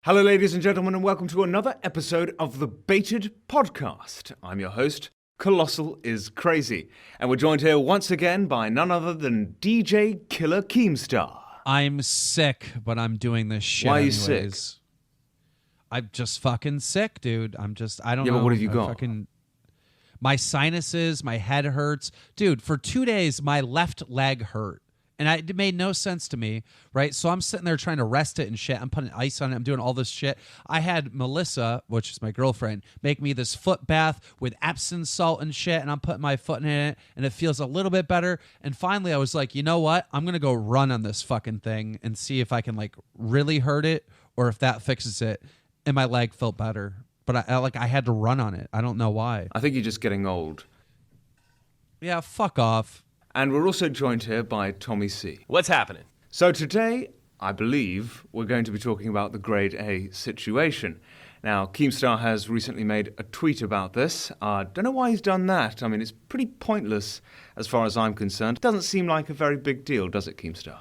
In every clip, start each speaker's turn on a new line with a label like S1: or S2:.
S1: Hello, ladies and gentlemen, and welcome to another episode of the Baited Podcast. I'm your host, Colossal is Crazy, and we're joined here once again by none other than DJ Killer Keemstar.
S2: I'm sick, but I'm doing this shit
S1: Why are you
S2: anyways.
S1: sick?
S2: I'm just fucking sick, dude. I don't know.
S1: But what have you got?
S2: My sinuses, my head hurts. Dude, for 2 days, my left leg hurt. And it made no sense to me, right? So I'm sitting there trying to rest it and shit. I'm putting ice on it. I'm doing all this shit. I had Melissa, which is my girlfriend, make me this foot bath with Epsom salt and shit. And I'm putting my foot in it, and it feels a little bit better. And finally, I was like, you know what? I'm going to go run on this fucking thing and see if I can, like, really hurt it or if that fixes it. And my leg felt better. But I had to run on it. I don't know why.
S1: I think you're just getting old.
S2: Yeah, fuck off.
S1: And we're also joined here by Tommy C.
S3: What's happening?
S1: So today, I believe, we're going to be talking about the Grade A situation. Now, Keemstar has recently made a tweet about this. Don't know why he's done that. I mean, it's pretty pointless as far as I'm concerned. It doesn't seem like a very big deal, does it, Keemstar?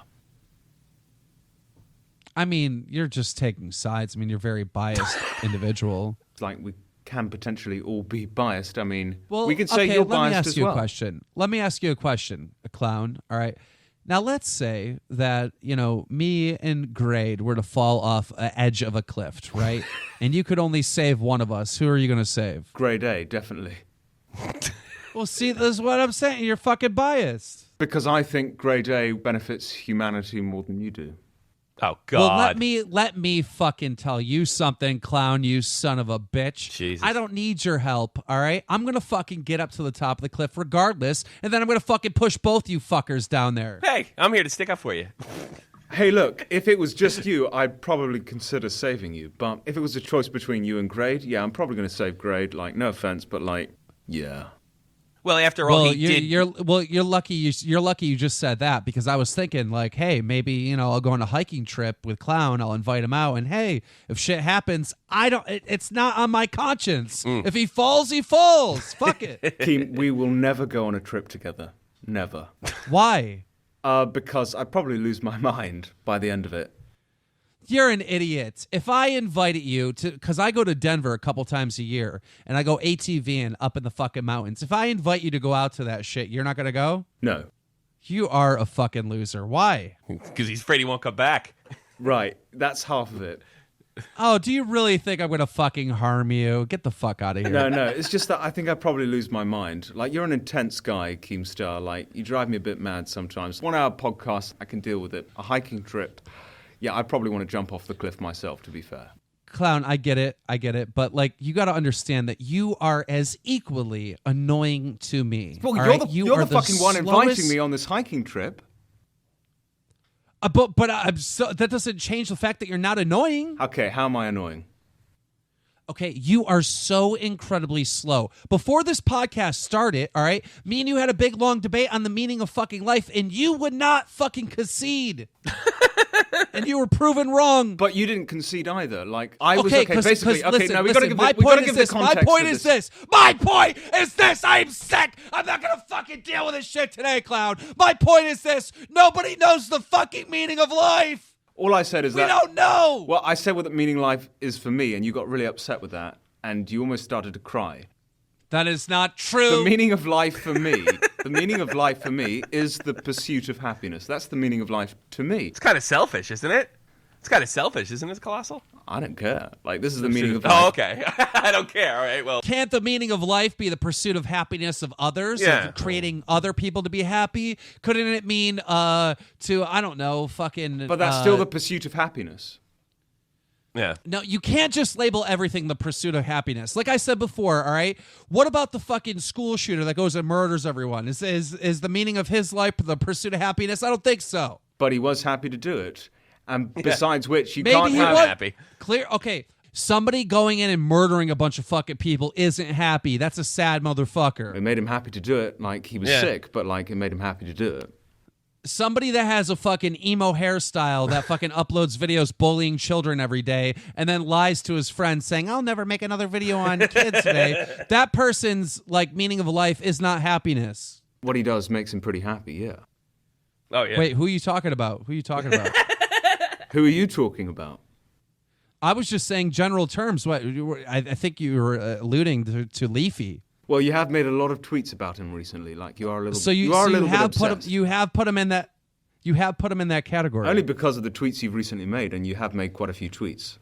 S2: I mean, you're just taking sides. I mean, you're a very biased individual.
S1: It's like we can potentially all be biased. I mean,
S2: Well,
S1: we could say
S2: okay,
S1: you're
S2: let me
S1: biased
S2: ask
S1: as
S2: you
S1: well.
S2: a question. Let me ask you a question, a clown. All right. Now, let's say that, me and Grade were to fall off an edge of a cliff, right? And you could only save one of us. Who are you going to save?
S1: Grade A, definitely.
S2: Well, see, this is what I'm saying. You're fucking biased.
S1: Because I think Grade A benefits humanity more than you do.
S3: Oh, God.
S2: Well, let me fucking tell you something, clown, you son of a bitch.
S3: Jesus.
S2: I don't need your help, all right? I'm going to fucking get up to the top of the cliff regardless, and then I'm going to fucking push both you fuckers down there.
S3: Hey, I'm here to stick up for you.
S1: Hey, look, if it was just you, I'd probably consider saving you. But if it was a choice between you and Grade, yeah, I'm probably going to save Grade. Like, no offense, but like, yeah.
S3: Well, after all,
S2: You're lucky. You're lucky you just said that, because I was thinking like, hey, maybe I'll go on a hiking trip with Clown. I'll invite him out, and hey, if shit happens, it's not on my conscience. If he falls, he falls. Fuck it.
S1: Keem, we will never go on a trip together. Never.
S2: Why?
S1: Because I'd probably lose my mind by the end of it.
S2: You're an idiot. If I invited you to, because I go to Denver a couple times a year, and I go ATVing up in the fucking mountains. If I invite you to go out to that shit, you're not going to go?
S1: No.
S2: You are a fucking loser. Why?
S3: Because he's afraid he won't come back.
S1: Right. That's half of it.
S2: Oh, do you really think I'm going to fucking harm you? Get the fuck out of here.
S1: No. It's just that I think I'd probably lose my mind. Like, you're an intense guy, Keemstar. Like, you drive me a bit mad sometimes. 1 hour podcast, I can deal with it. A hiking trip, yeah, I probably want to jump off the cliff myself, to be fair.
S2: Clown, I get it. But like, you got to understand that you are as equally annoying to me.
S1: Well,
S2: all
S1: you're
S2: right?
S1: the fucking one
S2: slowest-
S1: inviting me on this hiking trip.
S2: But that doesn't change the fact that you're not annoying.
S1: Okay, how am I annoying?
S2: Okay, you are so incredibly slow. Before this podcast started, all right, me and you had a big long debate on the meaning of fucking life, and you would not fucking concede. And you were proven wrong.
S1: But you didn't concede either. Like, I was
S2: Okay,
S1: basically. Okay,
S2: listen,
S1: now we got to give
S2: my
S1: the, we
S2: point
S1: gotta
S2: is
S1: give the
S2: this. My
S1: context
S2: point
S1: of
S2: is this. My point is this. I'm sick. I'm not gonna fucking deal with this shit today, Clown. My point is this. Nobody knows the fucking meaning of life.
S1: All I said is
S2: We
S1: that.
S2: don't know.
S1: Well, I said what the meaning of life is for me, and you got really upset with that, and you almost started to cry.
S2: That is not true.
S1: The meaning of life for me, is the pursuit of happiness. That's the meaning of life to me.
S3: It's kind of selfish, isn't it? It's kind of selfish, isn't it, Colossal?
S1: I don't care. Like, this is the meaning of life.
S3: Oh, okay. I don't care. All right, well.
S2: Can't the meaning of life be the pursuit of happiness of others?
S3: Yeah.
S2: Like creating other people to be happy? Couldn't it mean I don't know, fucking...
S1: But that's still the pursuit of happiness.
S3: Yeah.
S2: No, you can't just label everything the pursuit of happiness. Like I said before, all right? What about the fucking school shooter that goes and murders everyone? Is the meaning of his life the pursuit of happiness? I don't think so.
S1: But he was happy to do it. And besides which, you
S2: Maybe
S1: can't
S2: he
S1: have...
S2: was
S3: happy.
S2: Clear. Okay. Somebody going in and murdering a bunch of fucking people isn't happy. That's a sad motherfucker.
S1: It made him happy to do it. Like, he was sick, but like, it made him happy to do it.
S2: Somebody that has a fucking emo hairstyle that fucking uploads videos bullying children every day and then lies to his friends saying, I'll never make another video on kids today. That person's like meaning of life is not happiness.
S1: What he does makes him pretty happy, yeah.
S3: Oh, yeah.
S2: Wait, who are you talking about? Who are you talking about?
S1: Who are you talking about?
S2: I was just saying general terms. What I think you were alluding to Leafy.
S1: Well, you have made a lot of tweets about him recently. Like you are a little.
S2: So
S1: you are a little bit
S2: have put him,
S1: obsessed.
S2: you have put him in that. You have put him in that category.
S1: Only because of the tweets you've recently made, and you have made quite a few tweets.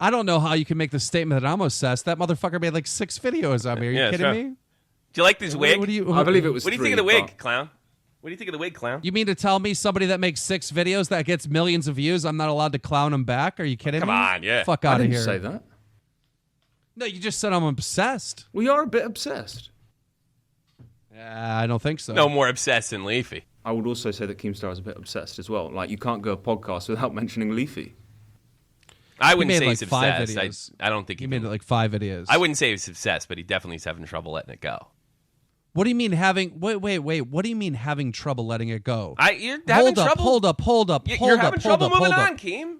S2: I don't know how you can make the statement that I'm obsessed. That motherfucker made like 6 videos on me. Are you kidding me?
S3: Do you like this wig?
S2: What do you?
S1: I believe it was.
S3: What do you
S1: three,
S3: think of the wig,
S1: but-
S3: clown? What do you think of the wig, clown?
S2: You mean to tell me somebody that makes 6 videos that gets millions of views, I'm not allowed to clown him back? Are you kidding
S3: Come
S2: me?
S3: on, yeah.
S2: Fuck
S1: I
S2: out of
S1: didn't
S2: here.
S1: say that.
S2: No, you just said I'm obsessed.
S1: We are a bit obsessed.
S2: I don't think so.
S3: No more obsessed than Leafy.
S1: I would also say that Keemstar is a bit obsessed as well. Like you can't go a podcast without mentioning Leafy.
S3: I wouldn't
S2: made
S3: say
S2: like
S3: he's
S2: 5
S3: obsessed.
S2: videos.
S3: I don't think
S2: He made like 5 videos.
S3: I wouldn't say he's obsessed, but he definitely is having trouble letting it go.
S2: What do you mean having? Wait. What do you mean having trouble letting it go?
S3: You're having trouble.
S2: Hold up.
S3: You're having trouble moving on, Keem.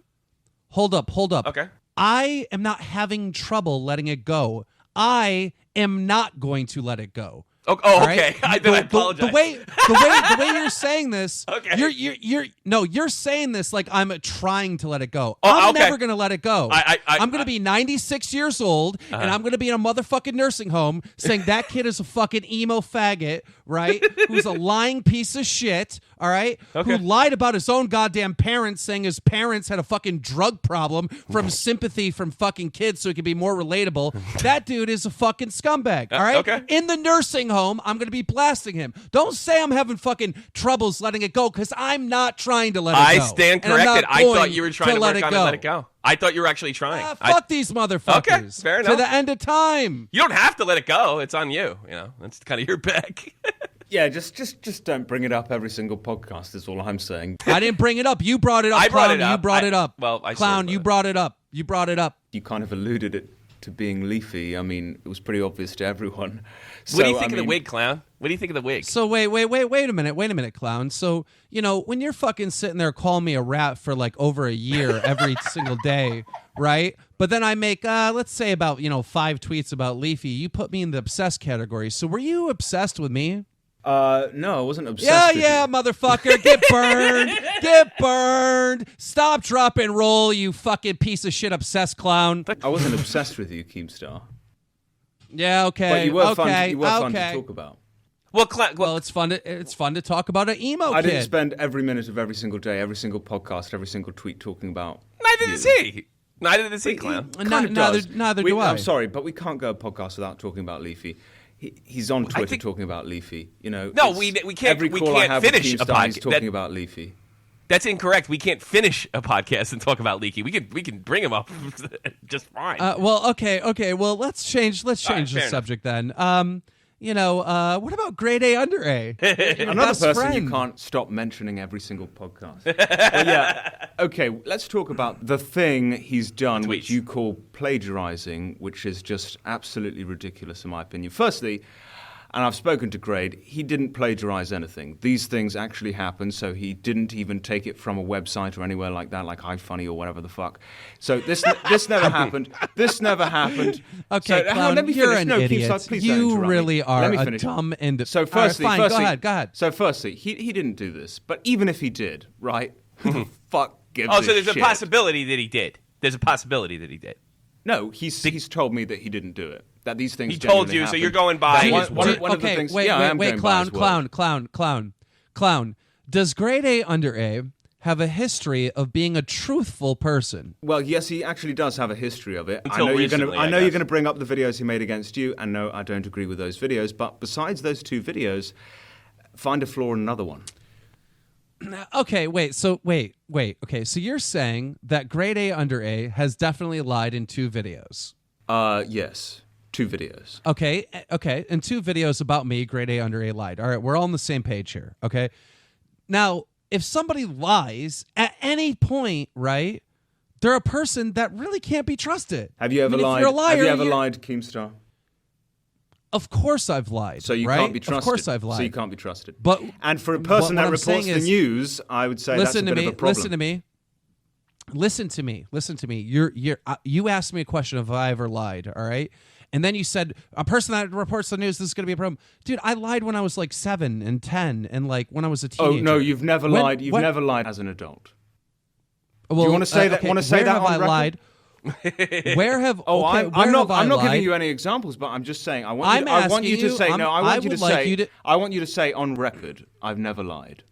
S2: Hold up.
S3: Okay.
S2: I am not having trouble letting it go. I am not going to let it go.
S3: Oh,
S2: All
S3: okay.
S2: right?
S3: I apologize.
S2: The way you're saying this,
S3: Okay.
S2: you're saying this like I'm trying to let it go.
S3: Oh,
S2: I'm
S3: okay.
S2: never gonna let it go.
S3: I'm
S2: gonna be 96 years old and I'm gonna be in a motherfucking nursing home saying that kid is a fucking emo faggot, right? Who's a lying piece of shit, all right?
S3: Okay.
S2: Who lied about his own goddamn parents, saying his parents had a fucking drug problem from sympathy from fucking kids so he could be more relatable. That dude is a fucking scumbag, all right?
S3: Okay.
S2: In the nursing home, I'm going to be blasting him. Don't say I'm having fucking troubles letting it go because I'm not trying to let it
S3: I
S2: go.
S3: stand
S2: And I'm not
S3: corrected. I thought
S2: going
S3: you were trying to
S2: let
S3: work
S2: it
S3: on it
S2: go.
S3: and let it go. I thought you were actually trying.
S2: Fuck these motherfuckers.
S3: Okay, fair
S2: To
S3: enough.
S2: the end of time.
S3: You don't have to let it go. It's on you. You know, that's kind of your bag.
S1: Yeah, just don't bring it up every single podcast. Is all I'm saying.
S2: I didn't bring it up. You brought it up.
S3: I brought
S2: Clown.
S3: it up.
S2: You brought
S3: I-
S2: it up.
S3: well, I sort
S2: Clown,
S3: of
S2: you brought it up. You brought it up.
S1: You kind of alluded it to being Leafy. I mean, it was pretty obvious to everyone. So,
S3: What do you think
S1: I
S3: of the
S1: mean,
S3: wig, clown? What do you think of the wig?
S2: So wait a minute, Clown. So, when you're fucking sitting there calling me a rat for like over a year every single day, right? But then I make, let's say about, 5 tweets about Leafy. You put me in the obsessed category. So were you obsessed with me?
S1: No, I wasn't obsessed.
S2: Yeah,
S1: with
S2: motherfucker. Get burned. Get burned. Stop, drop, and roll, you fucking piece of shit obsessed clown.
S1: you. I wasn't obsessed with you, Keemstar.
S2: Yeah, okay.
S1: But you were
S2: okay.
S1: fun. You were fun to
S2: okay.
S1: talk about.
S3: Well,
S2: Well, it's fun to talk about an emo
S1: I
S2: kid.
S1: didn't spend every minute of every single day, every single podcast, every single tweet talking about.
S3: neither
S1: you.
S3: does he. Neither does he, clown.
S1: Kind of
S2: neither
S1: does.
S2: neither do I.
S1: I'm sorry, but we can't go a podcast without talking about Leafy. He's on Twitter
S3: think-
S1: talking about Leafy.
S3: No,
S1: it's-
S3: we can't-
S1: Every
S3: we
S1: call I
S3: can't
S1: have
S3: finish
S1: with
S3: a
S1: Keemstar, he's
S3: podcast.
S1: talking
S3: That-
S1: about Leafy.
S3: That's incorrect. We can't finish a podcast and talk about Leaky. We can bring him up just fine.
S2: Well, okay. Well, let's change
S3: right,
S2: the
S3: fair enough.
S2: subject then. What about grade A under A? Your
S1: Another
S2: best
S1: person
S2: friend.
S1: you can't stop mentioning every single podcast. Well, yeah. Okay, let's talk about the thing he's done, which
S3: Tweets.
S1: you call plagiarizing, which is just absolutely ridiculous in my opinion. Firstly, and I've spoken to Grade, he didn't plagiarize anything. These things actually happened, so he didn't even take it from a website or anywhere like that, like iFunny or whatever the fuck. So this never happened. This never happened.
S2: Okay,
S1: so,
S2: Clown,
S1: let me
S2: you're
S1: finish.
S2: an
S1: No,
S2: idiot.
S1: Keemstar, please don't
S2: You
S1: interrupt me.
S2: really are
S1: Let me
S2: a
S1: finish.
S2: dumb end.
S1: So
S2: All right,
S1: firstly,
S2: fine,
S1: firstly,
S2: go ahead.
S1: So firstly, he didn't do this, but even if he did, right? Who the fuck gives
S3: oh,
S1: a
S3: so there's
S1: shit?
S3: a possibility that he did. There's a possibility that he did.
S1: No, he's told me that he didn't do it. That these things
S3: He told
S1: genuinely
S3: you, so
S1: happened.
S3: you're going by
S1: That
S3: his
S1: one
S3: word.
S1: of the
S2: Okay,
S1: things.
S2: wait,
S1: yeah, I am going by his word.
S2: Clown. Does grade A under A have a history of being a truthful person?
S1: Well, yes, he actually does have a history of it.
S3: Until recently, I
S1: I know you're
S3: guess.
S1: going to bring up the videos he made against you, and no, I don't agree with those videos. But besides those 2 videos, find a flaw in another one.
S2: Okay, wait. Okay, so you're saying that grade A under A has definitely lied in 2 videos.
S1: Yes, 2 videos.
S2: Okay, and 2 videos about me, grade A under A lied. All right, we're all on the same page here, okay? Now, if somebody lies at any point, right, they're a person that really can't be trusted.
S1: Have you ever
S2: I mean, if
S1: lied?
S2: you're a liar,
S1: have you ever
S2: you're-
S1: lied, Keemstar?
S2: Of course I've lied.
S1: So you
S2: right?
S1: can't be trusted.
S2: Of course I've lied.
S1: So you can't be trusted.
S2: But
S1: and for a
S2: what
S1: person that
S2: I'm
S1: reports
S2: saying
S1: the
S2: is-
S1: news, I would say that's a bit of a problem.
S2: Listen to me. You asked me a question of if I ever lied, all right? And then you said a person that reports the news, this is going to be a problem. Dude, I lied when I was like 7 and 10 and like when I was a
S1: Oh
S2: teenager.
S1: no, you've never
S2: When-
S1: lied. You've
S2: when-
S1: never lied as an adult.
S2: Well,
S1: you wanna say that-
S2: okay,
S1: wanna say
S2: where
S1: that
S2: have
S1: on
S2: I
S1: record?
S2: lied? Where have
S1: Oh,
S2: okay,
S1: I'm not.
S2: where have I
S1: I'm not
S2: lied?
S1: giving you any examples, but I'm just saying. I want
S2: I'm
S1: you. I want you
S2: asking
S1: to
S2: you-
S1: say.
S2: I'm-
S1: No, I
S2: I
S1: want you to
S2: would like
S1: say.
S2: you to-
S1: I want you to say on record. I've never lied.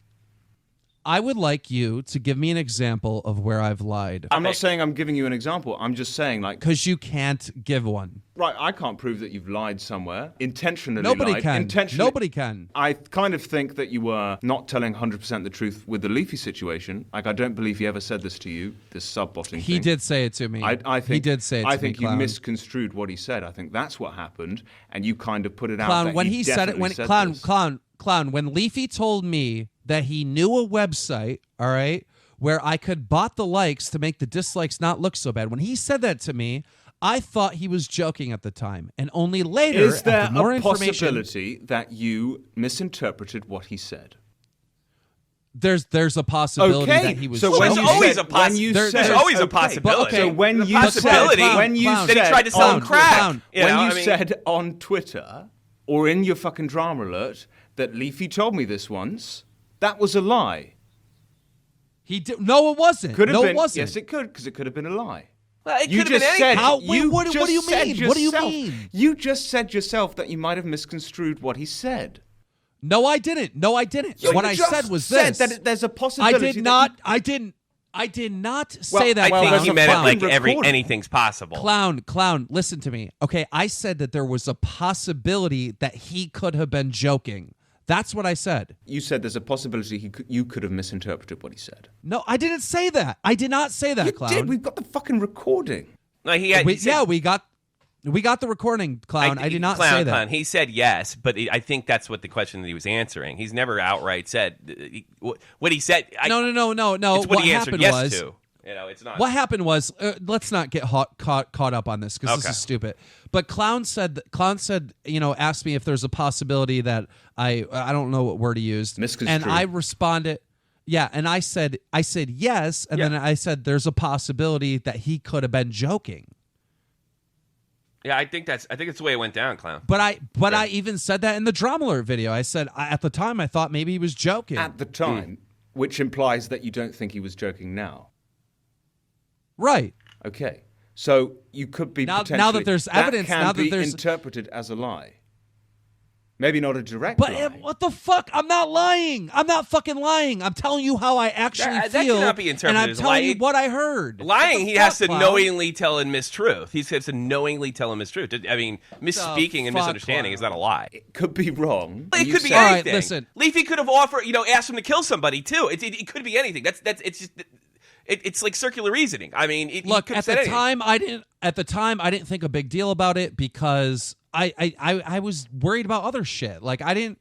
S2: I would like you to give me an example of where I've lied.
S1: I'm not saying I'm giving you an example. I'm just saying, like,
S2: Because you can't give one.
S1: right, I can't prove that you've lied somewhere. Intentionally
S2: Nobody
S1: lied.
S2: can.
S1: Intentionally.
S2: Nobody can.
S1: I kind of think that you were not telling 100% the truth with the Leafy situation. Like, I don't believe he ever said this to you, this sub-botting
S2: He
S1: thing.
S2: did say it to me.
S1: I think
S2: he did say it to
S1: I
S2: me,
S1: think you
S2: Clown.
S1: misconstrued what he said. I think that's what happened, and you kind of put it out
S2: Clown,
S1: that
S2: when
S1: he
S2: said it,
S1: definitely
S2: when
S1: said
S2: Clown,
S1: this.
S2: Clown, when Leafy told me that he knew a website, all right, where I could bot the likes to make the dislikes not look so bad. When he said that to me, I thought he was joking at the time, and only later,
S1: Is there
S2: after more
S1: a
S2: information,
S1: possibility that you misinterpreted what he said?
S2: there's a possibility
S1: Okay,
S2: that he was.
S1: so
S3: Well,
S1: when
S3: there's
S1: you
S3: always
S1: said,
S3: a poss-
S1: when you
S2: there-
S1: said,
S3: there's always a
S1: okay,
S3: possibility.
S2: okay,
S1: So when
S3: The
S1: you
S3: possibility
S1: said, when you
S2: Clown,
S3: that he
S1: said
S3: tried to sell
S1: on
S3: him crack.
S2: Clown,
S3: You
S1: when
S3: know,
S1: you
S3: I mean-
S1: said on Twitter or in your fucking drama alert that Leafy told me this once, that was a lie.
S2: He did. No, it wasn't.
S1: Could have
S2: no,
S1: been.
S2: it wasn't.
S1: Yes, it could, because it could have been a lie.
S3: Well, it
S1: You
S3: could have
S1: just
S3: been anything.
S1: said.
S2: How- wait,
S1: you
S2: what do
S1: just
S2: you
S1: said
S2: mean? What do you
S1: yourself-
S2: mean?
S1: You just said yourself that you might have misconstrued what he said.
S2: No, I didn't. No, I didn't.
S1: You
S2: what I
S1: just
S2: said was
S1: said
S2: this.
S1: that there's a
S2: I
S1: possibility.
S2: did
S1: that
S2: not.
S1: you-
S2: I didn't. I did not
S1: Well,
S2: say that.
S3: I
S1: Well,
S3: think
S2: Clown.
S3: he meant it like
S1: fucking recording.
S3: anything's possible.
S2: Clown, listen to me. Okay, I said that there was a possibility that he could have been joking. That's what I said.
S1: You said there's a possibility you could have misinterpreted what he said.
S2: No, I didn't say that. I did not say that,
S1: You
S2: Clown.
S1: did. We've got the fucking recording.
S3: No, he had.
S2: We-
S3: he said-
S2: yeah, we got the recording, Clown. I did not
S3: Clown,
S2: say that.
S3: Clown. He said yes, but I think that's what the question that he was answering. He's never outright said what he said.
S2: No.
S3: It's what he answered
S2: happened
S3: yes
S2: was,
S3: to. You know, it's not.
S2: What happened was, let's not get caught up on this because this
S3: Okay.
S2: is stupid. But Clown said, asked me if there's a possibility that I don't know what word he used,
S1: Misconstrued.
S2: and I responded, yeah, and I said yes, and
S1: Yeah.
S2: then I said there's a possibility that he could have been joking.
S3: Yeah, I think it's the way it went down, Clown.
S2: But I even said that in the Drama Alert video. I said at the time I thought maybe he was joking.
S1: At the time, which implies that you don't think he was joking now.
S2: Right.
S1: Okay. So you could be
S2: Now
S1: potentially...
S2: that there's evidence,
S1: can
S2: now that
S1: be
S2: there's-
S1: interpreted as a lie. Maybe not a direct
S2: But
S1: lie.
S2: what the fuck? I'm not lying. I'm not fucking lying. I'm telling you how I actually
S3: That
S2: feel.
S3: cannot be interpreted
S2: and I'm
S3: as
S2: telling
S3: lying.
S2: you what I heard.
S3: Lying,
S2: What the
S3: he has to
S2: fuck, Clown?
S3: knowingly tell a mistruth. He has to knowingly tell a mistruth. I mean, misspeaking and
S2: fuck,
S3: misunderstanding is not a
S2: Clown?
S3: lie.
S1: It could be wrong.
S3: It
S1: You
S3: could be
S1: said-
S2: All right,
S3: anything.
S2: listen.
S3: Leafy could have offered, asked him to kill somebody too. It could be anything. It's just. It's like circular reasoning. I mean, he
S2: Look,
S3: could have
S2: at
S3: said
S2: the
S3: anything.
S2: time I didn't think a big deal about it because I was worried about other shit. Like I didn't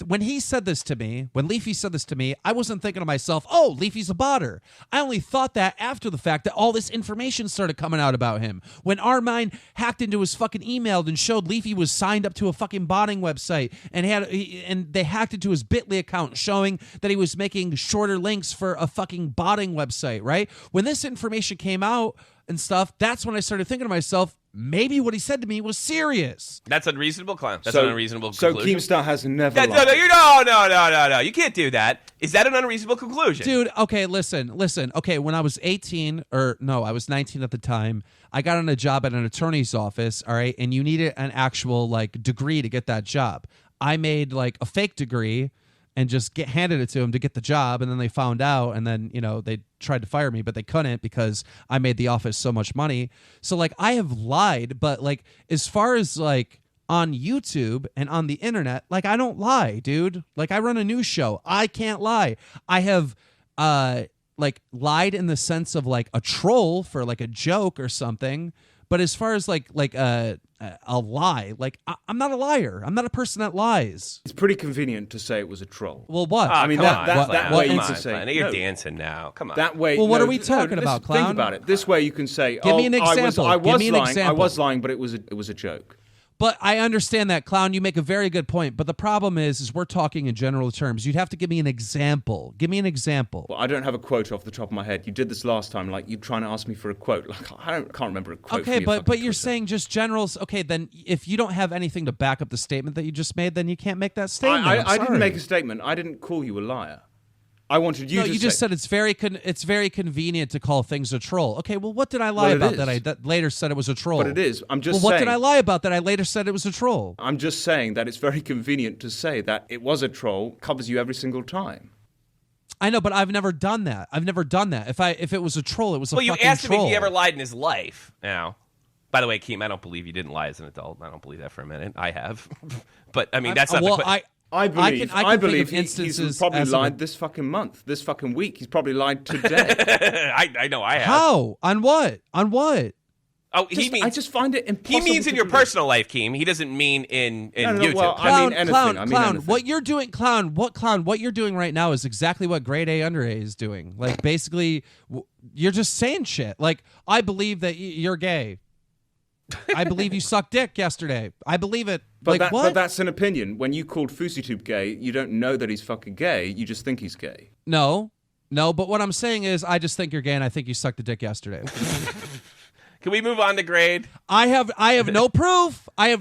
S2: when he said this to me, when Leafy said this to me, I wasn't thinking to myself, "Oh, Leafy's a botter." I only thought that after the fact that all this information started coming out about him. When Armine hacked into his fucking email and showed Leafy was signed up to a fucking botting website and they hacked into his Bitly account showing that he was making shorter links for a fucking botting website, right? When this information came out and stuff, that's when I started thinking to myself, maybe what he said to me was serious.
S3: That's unreasonable, Clown. That's an unreasonable
S1: So
S3: conclusion.
S1: Keemstar has never
S3: No,
S1: lied.
S3: no. You can't do that. Is that an unreasonable conclusion?
S2: Dude, okay, listen. Okay, when I was 18, or no, I was 19 at the time, I got on a job at an attorney's office, all right, and you needed an actual, like, degree to get that job. I made, like, a fake degree and just handed it to them to get the job, and then they found out, and then, they tried to fire me, but they couldn't because I made the office so much money. So, like, I have lied, but, like, as far as, like, on YouTube and on the internet, like, I don't lie, dude. Like, I run a news show. I can't lie. I have, like, lied in the sense of, like, a troll for, like, a joke or something. But as far as, like a lie, like, I'm not a liar. I'm not a person that lies.
S1: It's pretty convenient to say it was a troll.
S2: Well, what?
S3: I
S1: mean,
S3: come
S1: that-
S3: on,
S1: that-
S3: Clown.
S1: that
S3: Come
S1: way
S3: on,
S1: you can say-
S3: Clown. You're
S1: no.
S3: dancing now. Come on.
S1: That way.
S2: Well, what
S1: no,
S2: are we talking
S1: no,
S2: about,
S1: Think
S2: Clown?
S1: about it. This way you can say,
S2: Give me an example.
S1: I was
S2: Give me an
S1: lying. I
S2: example.
S1: was lying, but it was a joke.
S2: But I understand that, Clown. You make a very good point. But the problem is we're talking in general terms. You'd have to give me an example. Give me an example.
S1: Well, I don't have a quote off the top of my head. You did this last time, like you trying to ask me for a quote. Like can't remember a quote.
S2: Okay,
S1: from your
S2: but
S1: fucking
S2: you're
S1: Twitter.
S2: saying just generals. Okay, then if you don't have anything to back up the statement that you just made, then you can't make that statement. I'm
S1: I didn't
S2: sorry.
S1: make a statement. I didn't call you a liar. I wanted you
S2: No,
S1: to
S2: you
S1: say.
S2: just said it's very convenient to call things a troll. Okay, well, what did I lie
S1: Well, it
S2: about
S1: is.
S2: that I later said it was a troll?
S1: But it is. I'm just
S2: Well, what
S1: saying.
S2: did I lie about that I later said it was a troll?
S1: I'm just saying that it's very convenient to say that it was a troll covers you every single time.
S2: I know, but I've never done that. If it was a troll, it was a
S3: Well, you
S2: fucking
S3: asked him
S2: troll.
S3: if he ever lied in his life. Now, by the way, Keem, I don't believe you didn't lie as an adult. I don't believe that for a minute. I have, but I mean that's not.
S2: well,
S3: the, que-
S1: I believe.
S2: I can
S1: I
S2: think
S1: believe
S2: of
S1: he's
S2: instances
S1: probably
S2: as of a-
S1: lied this fucking month, this fucking week. He's probably lied today.
S3: I know I have.
S2: How? On what? On what?
S3: Oh, he means
S1: I just find it impossible.
S3: he means in
S1: to
S3: your
S1: believe.
S3: personal life, Keem. He doesn't mean in
S1: No,
S3: YouTube.
S1: well, I mean anything.
S2: Clown,
S1: I mean
S2: clown.
S1: anything.
S2: What you're doing, clown. What you're doing right now is exactly what grade A under A is doing. Like basically, you're just saying shit. Like I believe that you're gay. I believe you sucked dick yesterday. I believe it.
S1: But,
S2: like what?
S1: but that's an opinion. When you called FouseyTube gay, you don't know that he's fucking gay. You just think he's gay.
S2: No. But what I'm saying is, I just think you're gay, and I think you sucked a dick yesterday.
S3: Can we move on to grade?
S2: I have no proof. But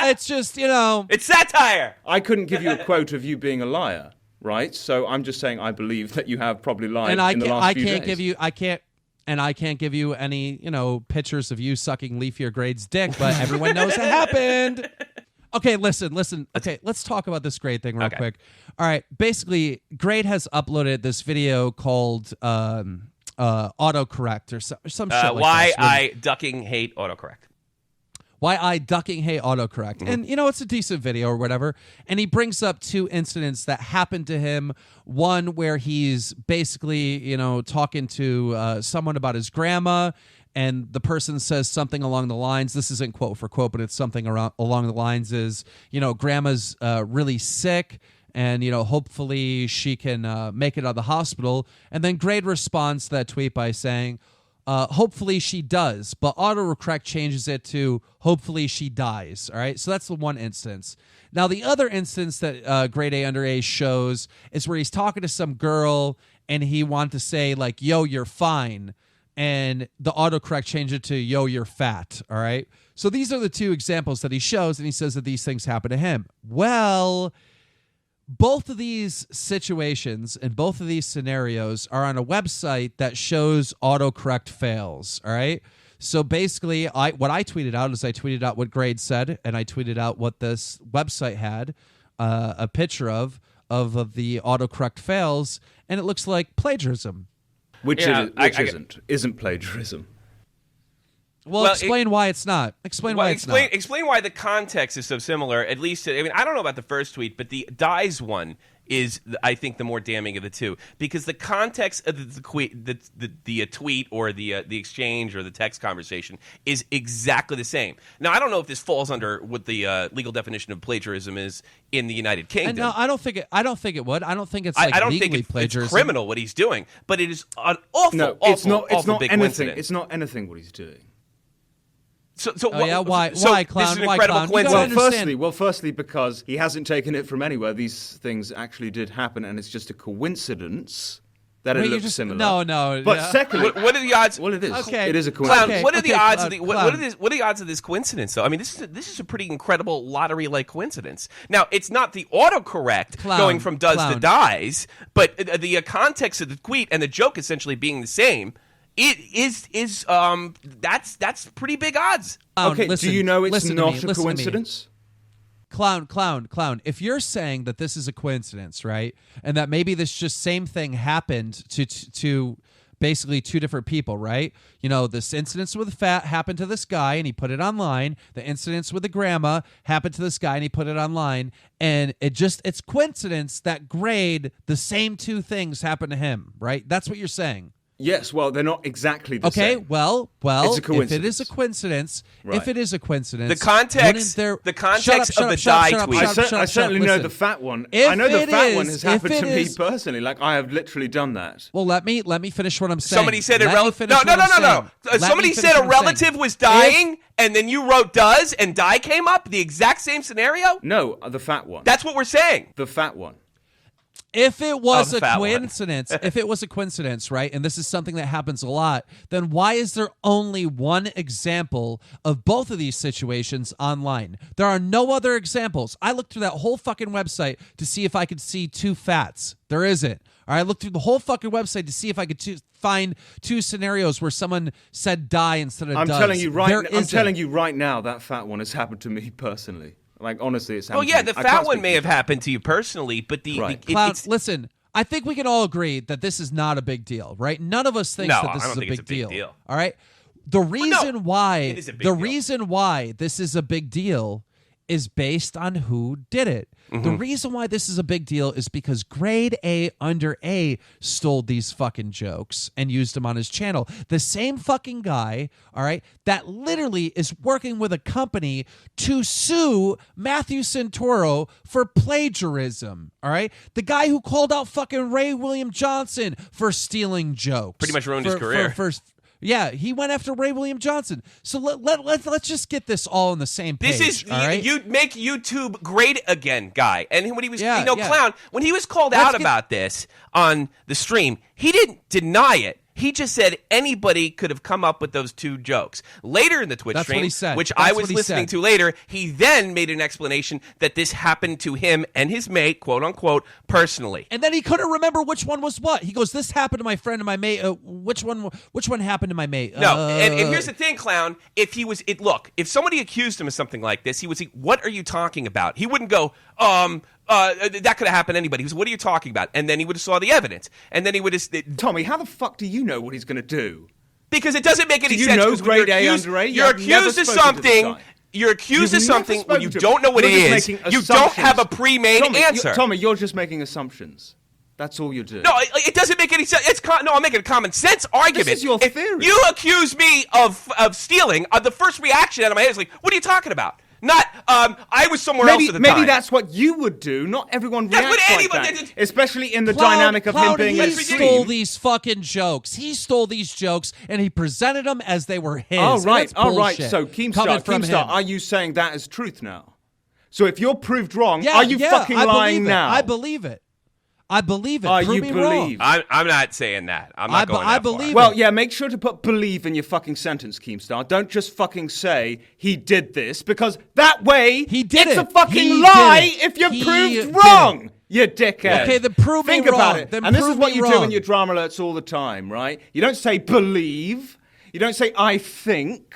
S2: it's just
S3: It's satire.
S1: I couldn't give you a quote of you being a liar, right? So I'm just saying I believe that you have probably lied
S2: and I
S1: in the
S2: can't.
S1: last
S2: I
S1: few
S2: can't
S1: days.
S2: give you. I can't give you any pictures of you sucking Leafier Grade's dick. But everyone knows it happened. Okay, listen. Okay, let's talk about this Grade thing real
S3: Okay.
S2: quick. All right, basically, Grade has uploaded this video called autocorrect or some shit like
S3: Why
S2: this,
S3: I ducking hate autocorrect.
S2: Why I ducking hate autocorrect.
S3: Mm-hmm.
S2: And it's a decent video or whatever. And he brings up two incidents that happened to him. One where he's basically, talking to someone about his grandma, and the person says something along the lines, this isn't quote for quote, but it's something along the lines is, grandma's really sick, and hopefully she can make it out of the hospital. And then Grade responds to that tweet by saying, hopefully she does, but autocorrect changes it to hopefully she dies. All right, so that's the one instance. Now the other instance that Grade A under A shows is where he's talking to some girl and he wanted to say like, yo, you're fine, and the autocorrect changed it to yo, you're fat. All right, so these are the two examples that he shows, and he says that these things happen to him. Well, both of these situations and both of these scenarios are on a website that shows autocorrect fails. All right. So basically, what I tweeted out is I tweeted out what Grade said, and I tweeted out what this website had a picture of the autocorrect fails, and it looks like plagiarism.
S1: Which
S3: Yeah,
S1: isn't plagiarism.
S2: Well, explain why it's not. Explain why it's not.
S3: Explain why the context is so similar. At least, I mean, I don't know about the first tweet, but the dies one is, I think, the more damning of the two, because the context of the tweet or the exchange or the text conversation is exactly the same. Now, I don't know if this falls under what the legal definition of plagiarism is in the United Kingdom.
S2: No, I don't think it would. I don't think it's like
S3: I don't
S2: legally
S3: think
S2: plagiarism.
S3: it's criminal what he's doing, but it is an awful,
S1: No,
S3: awful,
S1: it's not. It's
S3: awful
S1: not
S3: big
S1: anything.
S3: coincidence.
S1: It's not anything what he's doing.
S3: So
S2: Oh, yeah? Why,
S3: So
S2: clown?
S3: This is an
S2: Why,
S3: incredible
S2: clown? You gotta
S3: coincidence.
S2: understand-
S1: Firstly, because he hasn't taken it from anywhere. These things actually did happen, and it's just a coincidence that
S2: Wait,
S1: it
S2: you're
S1: looks
S2: just-
S1: similar.
S2: no.
S1: But
S2: yeah.
S1: secondly,
S3: What are the odds?
S1: well, it is.
S2: Okay.
S1: It is a
S3: Clown,
S1: coincidence.
S2: Okay,
S3: what are the
S2: okay,
S3: odds
S2: clown,
S3: of
S2: clown.
S3: what are the odds of this coincidence though? I mean, this is a pretty incredible lottery-like coincidence. Now, it's not the autocorrect
S2: Clown,
S3: going from does
S2: clown.
S3: to dies, but the context of the tweet and the joke essentially being the same. It is that's pretty big odds.
S2: Clown,
S1: Okay,
S2: listen,
S1: do you know it's
S2: listen to
S1: not
S2: me,
S1: a
S2: listen to me.
S1: coincidence?
S2: Clown. If you're saying that this is a coincidence, right, and that maybe this just same thing happened to basically two different people, right? This incident with the fat happened to this guy, and he put it online. The incidents with the grandma happened to this guy, and he put it online. And it's coincidence that Grade, the same two things happened to him, right? That's what you're saying.
S1: Yes. Well, they're not exactly the
S2: Okay,
S1: same.
S2: well,
S1: It's a
S2: if it is a
S1: coincidence.
S2: coincidence,
S3: The context of the die tweet.
S1: I certainly know the fat one.
S2: If
S1: I know the
S2: it
S1: fat one
S2: is-
S1: has happened
S2: if
S1: to
S2: it
S1: me
S2: is-
S1: personally. Like I have literally done that.
S2: Well, let me finish what I'm saying.
S3: Somebody said
S2: Let me finish what I'm saying. Let me
S3: Somebody
S2: finish
S3: said a
S2: what I'm saying.
S3: relative was dying, and then you wrote does, and die came up. The exact same scenario.
S1: No, the fat one.
S3: That's what we're saying.
S1: The fat one.
S2: If it was
S3: the
S2: a
S3: fat one.
S2: coincidence, right, and this is something that happens a lot, then why is there only one example of both of these situations online? There are no other examples. I looked through that whole fucking website to see if I could see two fats. There isn't. All right, I looked through the whole fucking website to see if I could find two scenarios where someone said die instead of
S1: I'm
S2: does.
S1: telling you
S2: There
S1: I'm
S2: isn't.
S1: telling you right now that fat one has happened to me personally. Like, honestly, it's happened
S3: Oh yeah,
S1: to me.
S3: the
S1: I
S3: fat
S1: can't
S3: one
S1: speak
S3: may
S1: for
S3: have
S1: you.
S3: happened to you personally, but
S1: Right.
S2: Clowns, listen, I think we can all agree that this is not a big deal, right? None of us thinks
S3: No,
S2: that this
S3: I don't
S2: is a
S3: think
S2: big,
S3: it's a big deal.
S2: All right? The reason why
S3: it is a big
S2: the
S3: deal.
S2: reason why this is a big deal is based on who did it.
S3: Mm-hmm.
S2: The reason why this is a big deal is because Grade A Under A stole these fucking jokes and used them on his channel. The same fucking guy, all right, that literally is working with a company to sue Matthew Santoro for plagiarism, all right? The guy who called out fucking Ray William Johnson for stealing jokes.
S3: Pretty much ruined his career.
S2: Yeah, he went after Ray William Johnson. So let's just get this all on the same page.
S3: This is
S2: all right?
S3: you make YouTube great again, guy. And when he was,
S2: Yeah, yeah.
S3: Clown, when he was called
S2: Let's
S3: out
S2: get-
S3: about this on the stream, he didn't deny it. He just said anybody could have come up with those two jokes. Later in the Twitch
S2: That's what
S3: stream,
S2: he said.
S3: which
S2: That's
S3: I
S2: what
S3: was
S2: he
S3: listening
S2: said.
S3: to later, he then made an explanation that this happened to him and his mate, quote unquote, personally.
S2: And then he couldn't remember which one was what. He goes, "This happened to my friend and my mate. Which one happened to my mate?"
S3: No, and here's the thing, Clown. If he was, if somebody accused him of something like this, he would say, "What are you talking about?" He wouldn't go, that could have happened to anybody. He was, "What are you talking about?" And then he would have saw the evidence, and then he would have,
S1: Tommy, how the fuck do you know what he's going to do?
S3: because it doesn't make any
S1: Do you
S3: sense.
S1: know
S3: 'cause when
S1: grade
S3: you're
S1: A
S3: accused,
S1: under A?
S3: You're
S1: You've never
S3: accused of
S1: spoken to this
S3: something.
S1: guy.
S3: You're accused of
S1: You've never
S3: something when
S1: spoken
S3: you
S1: to him.
S3: don't know what
S1: You're
S3: it
S1: just
S3: is.
S1: making
S3: You don't have a
S1: assumptions.
S3: pre-made answer.
S1: Tommy, you're just making assumptions. That's all you're doing.
S3: No, it doesn't make any sense. I'm making a common sense argument.
S1: is your
S3: If
S1: theory.
S3: you accuse me of stealing, the first reaction out of my head is like, "What are you talking about?" Not, I was somewhere else at the time.
S1: Maybe that's what you would do. Not everyone
S3: That's what
S1: reacts like
S3: anybody
S1: that.
S3: did.
S1: Especially in the
S2: Clown-
S1: dynamic of
S2: Clown,
S1: him being
S2: he
S1: extreme.
S2: stole these fucking jokes. He stole these jokes and he presented them as they were his.
S1: Oh,
S2: And
S1: right.
S2: that's
S1: All right.
S2: bullshit
S1: So,
S2: coming
S1: Keemstar,
S2: from him.
S1: are you saying that is truth now? So if you're proved wrong,
S2: Yeah,
S1: are you
S2: yeah,
S1: fucking
S2: I
S1: lying
S2: believe it.
S1: now?
S2: I believe it. I believe it.
S1: Oh,
S2: Prove
S1: you
S2: me wrong.
S1: believe.
S3: I'm not saying that. I'm not going
S2: I
S3: that far.
S2: believe
S1: Well,
S2: it.
S1: yeah, make sure to put believe in your fucking sentence, Keemstar. Don't just fucking say he did this, because that way
S2: He did
S1: it's
S2: it.
S1: a fucking
S2: He
S1: lie
S2: did it.
S1: if you're
S2: He
S1: proved
S2: did
S1: wrong. You dickhead.
S2: Okay, then prove me
S1: Think about
S2: wrong.
S1: it.
S2: Then
S1: And this is
S2: prove
S1: what
S2: me
S1: you do in
S2: wrong.
S1: your drama alerts all the time, right? You don't say believe. You don't say I think.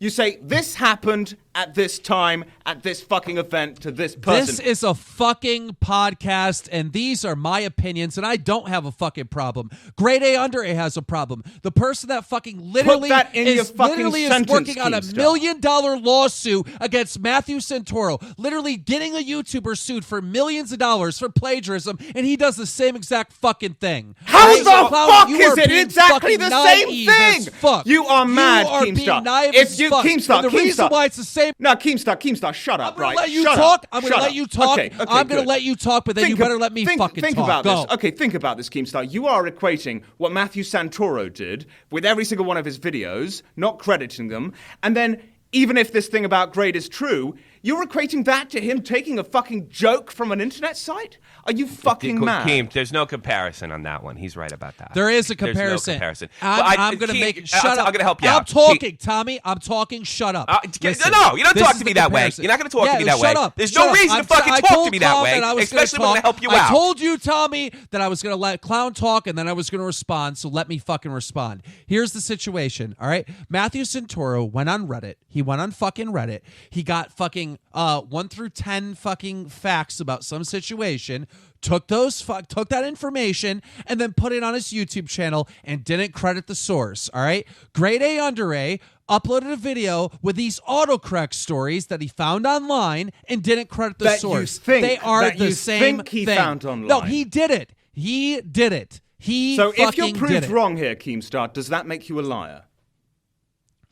S1: You say this happened at this time, at this fucking event, to this person.
S2: This is a fucking podcast, and these are my opinions, and I don't have a fucking problem. Grade A Under A has a problem. The person that fucking literally
S1: that in your fucking
S2: is
S1: sentence,
S2: working on a
S1: Keemstar.
S2: $1 million lawsuit against Matthew Santoro, literally getting a YouTuber sued for millions of dollars for plagiarism, and he does the same exact fucking thing.
S1: How
S2: Right?
S1: the
S2: Clown,
S1: fuck
S2: you
S1: is
S2: are
S1: it
S2: being
S1: exactly
S2: fucking
S1: the same
S2: naive
S1: thing?
S2: as fuck.
S1: You are mad,
S2: You are being
S1: Keemstar.
S2: naive
S1: If
S2: as
S1: you-
S2: fuck.
S1: Keemstar,
S2: And the reason
S1: Keemstar.
S2: why it's the same.
S1: No, Keemstar, shut up,
S2: I'm gonna
S1: right?
S2: let you
S1: Shut
S2: talk.
S1: Up.
S2: I'm
S1: Shut
S2: gonna let
S1: up.
S2: you talk.
S1: Okay,
S2: I'm gonna
S1: good.
S2: let you talk, but then you better let me fucking
S1: think
S2: talk.
S1: about
S2: Go.
S1: this. Okay, think about this, Keemstar. You are equating what Matthew Santoro did with every single one of his videos, not crediting them, and then even if this thing about grade is true, you're equating that to him taking a fucking joke from an internet site? Are you fucking mad?
S3: Keem, there's no comparison on that one. He's right about that.
S2: There is a
S3: There's
S2: comparison.
S3: no comparison.
S2: I'm going to make it. Shut up.
S3: I'm going to help you
S2: I'm
S3: out.
S2: talking, Tommy. I'm talking. Shut up. Listen,
S3: no, you don't
S2: this
S3: talk
S2: is
S3: to
S2: the
S3: me that way.
S2: comparison.
S3: You're not going to talk to me that
S2: shut
S3: way.
S2: Up.
S3: There's
S2: Shut
S3: no
S2: up.
S3: reason to fucking
S2: I
S3: talk to
S2: told
S3: me that
S2: Clown
S3: way,
S2: I was gonna
S3: especially when I'm going to help you
S2: I
S3: out.
S2: told you, Tommy, that I was going to let Clown talk and then I was going to respond, so let me fucking respond. Here's the situation, all right? Matthew Santoro went on Reddit. He went on fucking Reddit. He got fucking 1 through 10 fucking facts about some situation, took that information and then put it on his YouTube channel and didn't credit the source, all right? Grade A Under A uploaded a video with these autocorrect stories that he found online and didn't credit the
S1: That you
S2: source.
S1: think-
S2: they are
S1: that
S2: the
S1: you
S2: same
S1: think he
S2: thing.
S1: found online.
S2: No, he did it. He did it. He
S1: So if
S2: fucking
S1: you're
S2: did
S1: proved
S2: it.
S1: wrong here, Keemstar, does that make you a liar?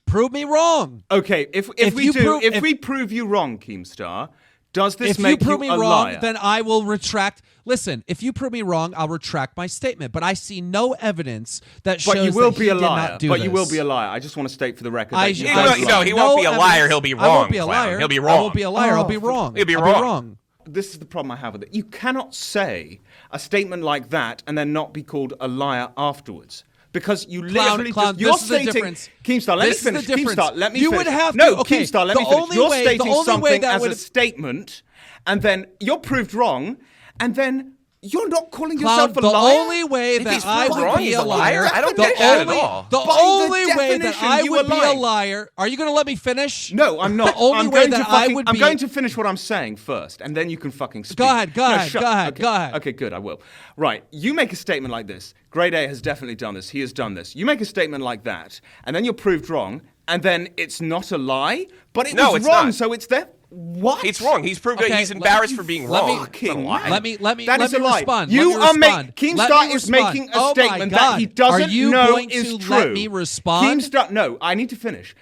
S2: Prove me wrong.
S1: Okay, if we prove you wrong, Keemstar, does this
S2: If you
S1: make
S2: prove me
S1: a
S2: wrong,
S1: liar?
S2: then I will retract. Listen, if you prove me wrong, I'll retract my statement. But I see no evidence that shows
S1: But you will
S2: that
S1: be
S2: he
S1: a
S2: did
S1: liar.
S2: not do
S1: But
S2: this.
S1: you will be a liar. I just want to state for the record
S2: I-
S1: that you
S2: I-
S1: don't
S3: No,
S1: lie.
S3: he won't be a liar.
S2: evidence.
S3: He'll be
S2: I won't
S3: wrong,
S2: be a
S3: Clown.
S2: liar.
S3: He'll be
S2: I
S3: wrong.
S2: won't be a liar. I'll be wrong.
S3: He'll be
S2: I'll
S3: wrong.
S2: be wrong.
S1: this is the problem I have with it. You cannot say a statement like that and then not be called a liar afterwards. Because you literally
S2: Clown,
S1: just, you're
S2: this is the
S1: stating,
S2: difference.
S1: Keemstar, let
S2: This is
S1: me
S2: the
S1: finish.
S2: difference.
S1: Keemstar, let me
S2: You
S1: finish.
S2: would have to-
S1: No,
S2: okay,
S1: Keemstar, let
S2: the
S1: me finish.
S2: only
S1: You're
S2: way- the
S1: stating
S2: only way
S1: something
S2: that
S1: as a
S2: would-
S1: statement, and then you're proved wrong, and then you're not calling
S2: Clown,
S1: yourself a
S2: the
S1: liar?
S2: only way
S3: If
S2: that
S3: he's
S2: I
S3: proved
S2: would
S3: wrong,
S2: be
S3: he's
S2: a
S3: a liar.
S2: liar,
S3: I don't
S2: the
S3: get that at
S2: only,
S3: all.
S2: the
S1: By the
S2: only way that
S1: definition,
S2: I
S1: you
S2: would
S1: are
S2: be a
S1: lying.
S2: liar. Are you going to let me finish?
S1: No, I'm not.
S2: The only
S1: I'm
S2: way
S1: going
S2: that
S1: to fucking,
S2: I would
S1: I'm
S2: be.
S1: going to finish what I'm saying first, and then you can fucking speak.
S2: Go ahead, go
S1: No,
S2: ahead,
S1: shut-
S2: go ahead,
S1: okay.
S2: go ahead.
S1: Okay, good, I will. Right, you make a statement like this. Grade A has definitely done this. He has done this. You make a statement like that, and then you're proved wrong, and then it's not a lie, but it
S3: No,
S1: was
S3: it's
S1: wrong,
S3: not.
S1: so it's there. What?
S3: It's wrong. He's proved
S2: Okay,
S3: he's embarrassed for being wrong.
S2: let me-
S3: It's not a lie.
S2: Let me
S1: That
S2: let
S1: is
S2: me
S1: a lie.
S2: respond.
S1: You
S2: let me
S1: are
S2: respond.
S1: Keemstar
S2: Let me
S1: is
S2: respond.
S1: making a
S2: Oh my
S1: statement that
S2: God.
S1: he doesn't
S2: Are you
S1: know
S2: going
S1: is
S2: to
S1: true.
S2: let me respond?
S1: Keemstar, no, I need to finish.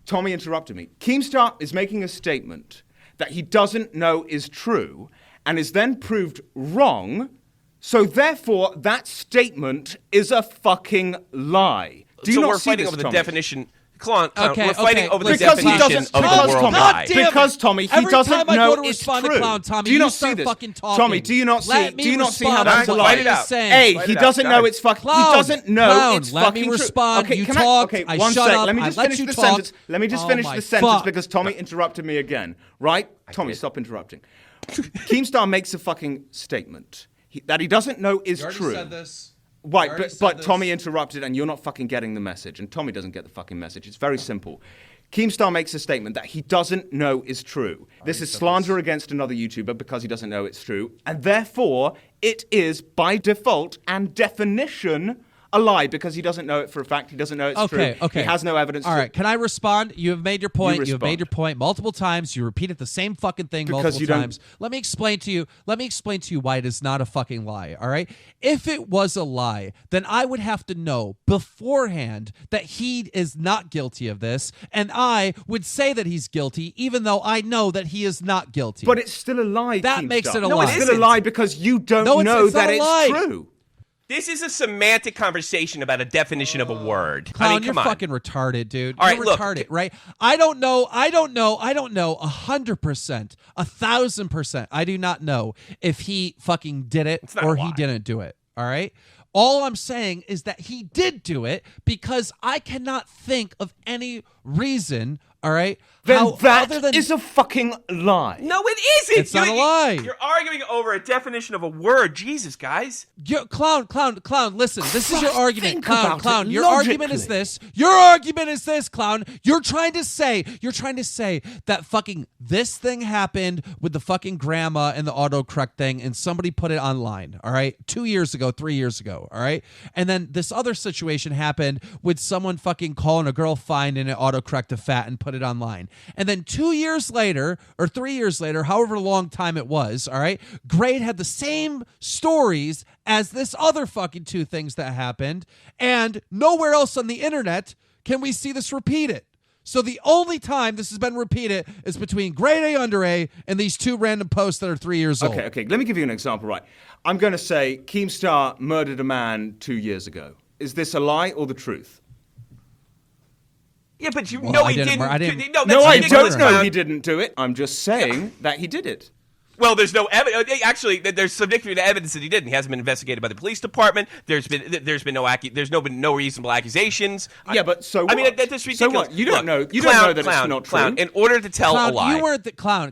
S1: Tommy interrupted me. Keemstar is making a statement that he doesn't know is true and is then proved wrong. So therefore, that statement is a fucking lie. Do you
S3: So
S1: not
S3: we're
S1: see
S3: fighting
S1: this,
S3: over the
S1: Tommy?
S3: definition. Clown,
S2: Okay,
S3: we're fighting
S2: okay,
S3: over the
S1: Because he
S3: definition
S1: doesn't-
S3: of
S1: because
S3: the world
S1: Tommy-
S3: lie.
S2: damn it.
S1: Because, Tommy, he
S2: Every
S1: doesn't
S2: time I
S1: know
S2: go to
S1: it's
S2: respond
S1: true.
S2: to Clown, Tommy,
S1: Do you not
S2: start
S1: see this?
S2: fucking talking.
S1: Tommy, do you not see?
S2: Let me
S1: Do you not see how
S2: respond
S1: that's
S2: to
S1: a
S2: what
S1: lie?
S3: Fight it out.
S2: saying.
S1: A,
S3: Fight
S1: he
S3: it out.
S1: doesn't
S3: Go
S1: know
S3: ahead.
S1: it's fucking.
S2: Clown,
S1: He doesn't know
S2: Clown,
S1: it's
S2: let me
S1: fucking true.
S2: respond.
S1: Okay,
S2: You
S1: can
S2: talked.
S1: Okay,
S2: I
S1: one
S2: shut
S1: sec.
S2: up.
S1: Let me
S2: I
S1: just
S2: let
S1: finish
S2: you
S1: the
S2: talk.
S1: sentence. Let me just
S2: Oh
S1: finish
S2: my
S1: the sentence
S2: fuck.
S1: because Tommy interrupted me again. Right? Tommy, stop interrupting. Keemstar makes a fucking statement that he doesn't know is true. Right, but Tommy interrupted, and you're not fucking getting the message, and Tommy doesn't get the fucking message. It's very simple. Keemstar makes a statement that he doesn't know is true. This is slander against another YouTuber because he doesn't know it's true, and therefore it is by default and definition a lie because he doesn't know it for a fact. He doesn't know it's true.
S2: Okay.
S1: He has no evidence.
S2: All right, can I respond? You have made your point. You have
S1: respond.
S2: made your point multiple times. You repeated the same fucking thing
S1: Because
S2: multiple
S1: you don't-
S2: times. Let me explain to you why it is not a fucking lie, all right? If it was a lie, then I would have to know beforehand that he is not guilty of this, and I would say that he's guilty even though I know that he is not guilty.
S1: But it's still a lie.
S2: That makes
S1: Keemstar.
S2: it a
S1: No,
S2: lie.
S1: it's still a
S3: isn't.
S1: lie because you don't
S2: No,
S1: know
S2: it's not
S1: that
S2: a
S1: it's
S2: lie.
S1: true.
S3: This is a semantic conversation about a definition of a word.
S2: Clown,
S3: I mean,
S2: you're
S3: come on.
S2: fucking retarded, dude.
S3: All right,
S2: you're
S3: look,
S2: retarded, right? I don't know 100%, 1,000%. I do not know if he fucking did it
S3: not a
S2: or he
S3: lie.
S2: didn't do it. All right. All I'm saying is that he did do it because I cannot think of any reason. All right.
S1: Then
S2: how,
S1: that
S2: other than
S1: is a fucking lie.
S3: No, it isn't.
S2: It's not a lie.
S3: You're arguing over a definition of a word. Jesus, guys.
S2: Clown. Listen, this is your
S1: Christ,
S2: argument.
S1: think
S2: Clown.
S1: about it
S2: Your argument is
S1: logically.
S2: this. Your argument is this, Clown. You're trying to say that fucking this thing happened with the fucking grandma and the autocorrect thing, and somebody put it online. All right, 2 years ago, 3 years ago. All right, and then this other situation happened with someone fucking calling a girl fine and it autocorrect a fat and put it online. And then 2 years later, or 3 years later, however long time it was, all right, Grade had the same stories as this other fucking two things that happened, and nowhere else on the internet can we see this repeated. So the only time this has been repeated is between Grade A, Under A, and these two random posts that are 3 years old.
S1: Okay. Let me give you an example. Right. I'm going to say Keemstar murdered a man 2 years ago. Is this a lie or the truth?
S3: Yeah, but you
S2: Well,
S3: know
S2: I
S3: he
S2: didn't-
S3: didn't.
S2: I didn't-
S3: No,
S1: No,
S3: that's
S1: I
S3: ridiculous,
S1: don't know
S3: Clown.
S1: he didn't do it. I'm just saying that he did it.
S3: Well, there's no evidence. Actually, there's significant evidence that he didn't. He hasn't been investigated by the police department. There's been no reasonable accusations.
S1: Yeah, but so
S3: I mean,
S1: what?
S3: that's
S1: So
S3: ridiculous.
S1: what? You don't
S3: Look,
S1: know. You
S3: Clown,
S1: don't know that
S3: Clown,
S1: it's not
S3: Clown,
S1: true.
S3: In order to tell
S2: Clown,
S3: a lie,
S2: you weren't the Clown.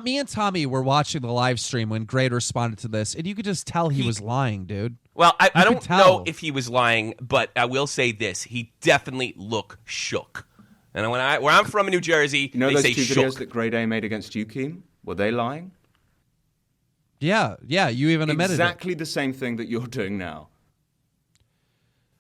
S2: Me and Tommy were watching the live stream when Grade responded to this, and you could just tell he was lying, dude.
S3: well, I
S2: You
S3: don't
S2: could tell.
S3: know if he was lying, but I will say this: he definitely looked shook. And where I'm from in New Jersey,
S1: You know
S3: they
S1: those
S3: say
S1: two
S3: shook.
S1: videos that Grade A made against you, Keem? Were they lying?
S2: Yeah, you even admitted
S1: Exactly the same thing that you're doing now.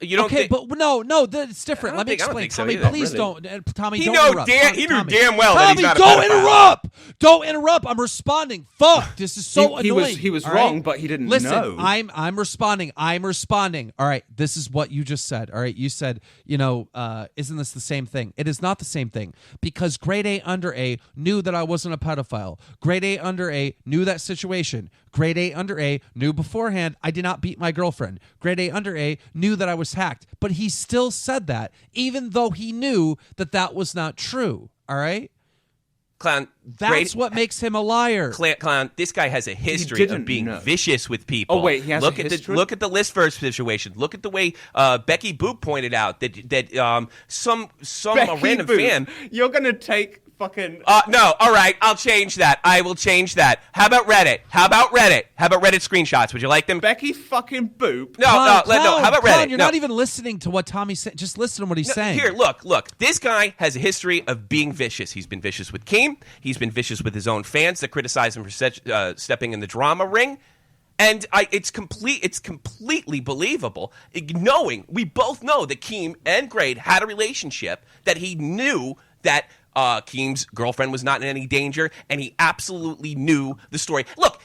S3: You don't
S2: okay,
S3: think,
S2: but it's different.
S3: I
S2: Let me
S3: don't think
S2: explain.
S3: so
S2: Tommy,
S3: either.
S2: please
S1: Really?
S2: don't. Tommy,
S3: He
S2: don't
S3: know
S2: interrupt.
S3: damn- he knew
S2: Tommy,
S3: damn well that he's
S2: Tommy,
S3: not a
S2: don't
S3: pedophile.
S2: interrupt. Don't interrupt. I'm responding. Fuck. This is so
S1: He
S2: annoying.
S1: was
S2: all
S1: wrong,
S2: right?
S1: but he didn't
S2: Listen,
S1: know.
S2: I'm responding. All right. This is what you just said. All right. You said, isn't this the same thing? It is not the same thing because Grade A, Under A knew that I wasn't a pedophile. Grade A, Under A knew that situation. Grade A, Under A knew beforehand I did not beat my girlfriend. Grade A, Under A knew that I was hacked, but he still said that even though he knew that that was not true. All right.
S3: Clown,
S2: That's what makes him a liar.
S3: Clown, this guy has a history
S1: didn't
S3: of being
S1: know.
S3: vicious with people.
S1: Oh, wait, he has
S3: look
S1: a
S3: at
S1: history?
S3: Look at the list first situation. Look at the way Becky Boop pointed out that some
S1: Becky
S3: random
S1: Boo,
S3: fan.
S1: You're gonna take fucking.
S3: No, all right, I'll change that. I will change that. How about Reddit? How about Reddit screenshots? Would you like them?
S1: Becky fucking Boop.
S3: No,
S2: Clown,
S3: no. How about
S2: Clown,
S3: Reddit?
S2: You're
S3: No.
S2: not even listening to what Tommy's saying. Just listen to what he's saying.
S3: Here, look. This guy has a history of being vicious. He's been vicious with Keem. He's been vicious with his own fans that criticize him for stepping in the drama ring. And it's completely believable, knowing we both know that Keem and Grade had a relationship, that he knew that Keem's girlfriend was not in any danger, and he absolutely knew the story. Look,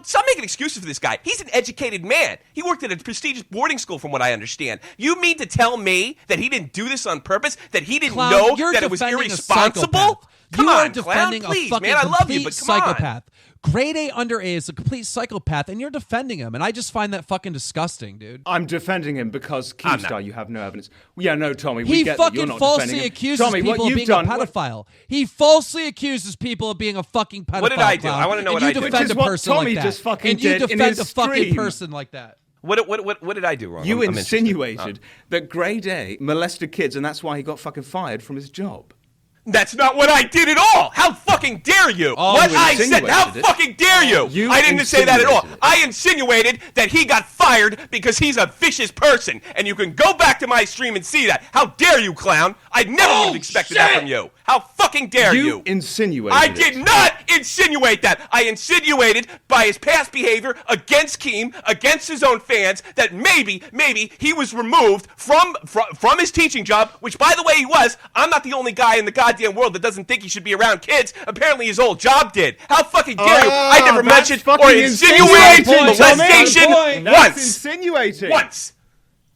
S3: stop making excuses for this guy. He's an educated man. He worked at a prestigious boarding school, from what I understand. You mean to tell me that he didn't do this on purpose? That he didn't
S2: Clown,
S3: know
S2: you're
S3: that it was
S2: defending a
S3: irresponsible?
S2: psychopath.
S3: Come
S2: you
S3: on,
S2: are defending
S3: Clown, please,
S2: a fucking
S3: man. I love you,
S2: complete
S3: but come on.
S2: psychopath. Grade A under A is a complete psychopath, and you're defending him, and I just find that fucking disgusting, dude.
S1: I'm defending him because
S3: I'm
S1: Keemstar,
S3: not.
S1: you have no evidence. Yeah, no, Tommy, we
S2: He
S1: get that. You're
S2: fucking
S1: not defending
S2: falsely
S1: him.
S2: accuses
S1: Tommy, what
S2: people of
S1: you've
S2: being
S1: done,
S2: a pedophile. He falsely accuses people of being a fucking pedophile.
S3: What did I do?
S2: Clown.
S3: I wanna know
S2: and
S3: what I
S2: you
S3: did.
S2: defend
S1: Which is
S2: a
S1: what
S2: person
S1: Tommy
S2: like that.
S1: just fucking
S2: and you
S1: did in
S2: defend
S1: his
S2: a fucking
S1: stream.
S2: person like that.
S3: What did I do wrong?
S1: You
S3: I'm interested.
S1: insinuated that Grade A molested kids, and that's why he got fucking fired from his job.
S3: That's not what I did at all. How fucking dare you?
S1: Oh,
S3: what
S1: you
S3: I said.
S1: insinuated
S3: How
S1: it.
S3: fucking dare you?
S1: You
S3: I didn't say that at all.
S1: insinuated it.
S3: I insinuated that he got fired because he's a vicious person, and you can go back to my stream and see that. How dare you, Clown? I never would have expected that from you. How fucking dare you?
S1: You insinuated
S3: I
S1: it.
S3: did not insinuate that. I insinuated by his past behavior against Keem, against his own fans, that maybe he was removed from his teaching job, which, by the way, he was. I'm not the only guy in the goddamn world that doesn't think he should be around kids. Apparently his old job did. How fucking dare you? I never
S1: that's
S3: mentioned
S1: fucking
S3: or insinuated
S1: insinuating,
S3: molestation
S1: Tommy. That's
S3: once.
S1: insinuating.
S3: Once.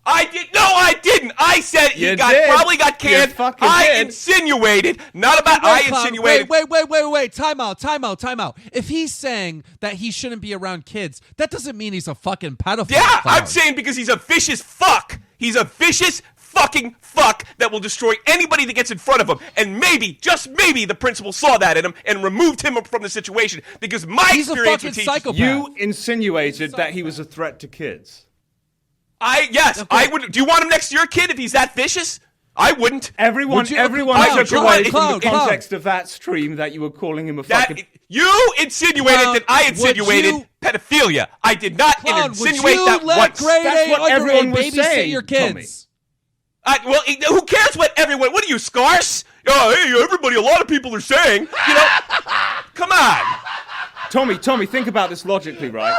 S3: I didn't. I said he
S1: You
S3: got
S1: did.
S3: probably got canned.
S1: You fucking
S3: I
S1: did.
S3: insinuated, not about I
S2: Clown,
S3: insinuated.
S2: Wait. Time out. If he's saying that he shouldn't be around kids, that doesn't mean he's a fucking pedophile.
S3: Yeah,
S2: Clown.
S3: I'm saying because he's a vicious fuck. He's a vicious fucking fuck that will destroy anybody that gets in front of him. And maybe, just maybe, the principal saw that in him and removed him from the situation because my
S2: He's a
S3: experience
S2: fucking
S3: with teachers.
S2: psychopath.
S1: You insinuated that he was a threat to kids.
S3: I would. Do you want him next to your kid if he's that vicious? I wouldn't.
S1: Everyone
S2: Would you-
S1: took
S3: Clown,
S1: away from
S2: Clown,
S1: the
S2: Clown.
S1: context of that stream that you were calling him a
S3: That
S1: fucking...
S3: you insinuated that I
S2: would
S3: insinuated
S2: you-
S3: pedophilia. I did not
S2: Clown, would
S3: insinuate
S2: you
S3: that
S2: let
S3: once.
S2: grade
S1: That's
S2: A
S1: what
S2: under
S1: everyone
S2: A
S1: was
S2: babysit
S1: saying,
S2: your
S1: Tommy.
S2: kids?
S3: Well, who cares what everyone? What are you, scarce? Oh, hey, everybody. A lot of people are saying. Come on.
S1: Tommy, think about this logically, right?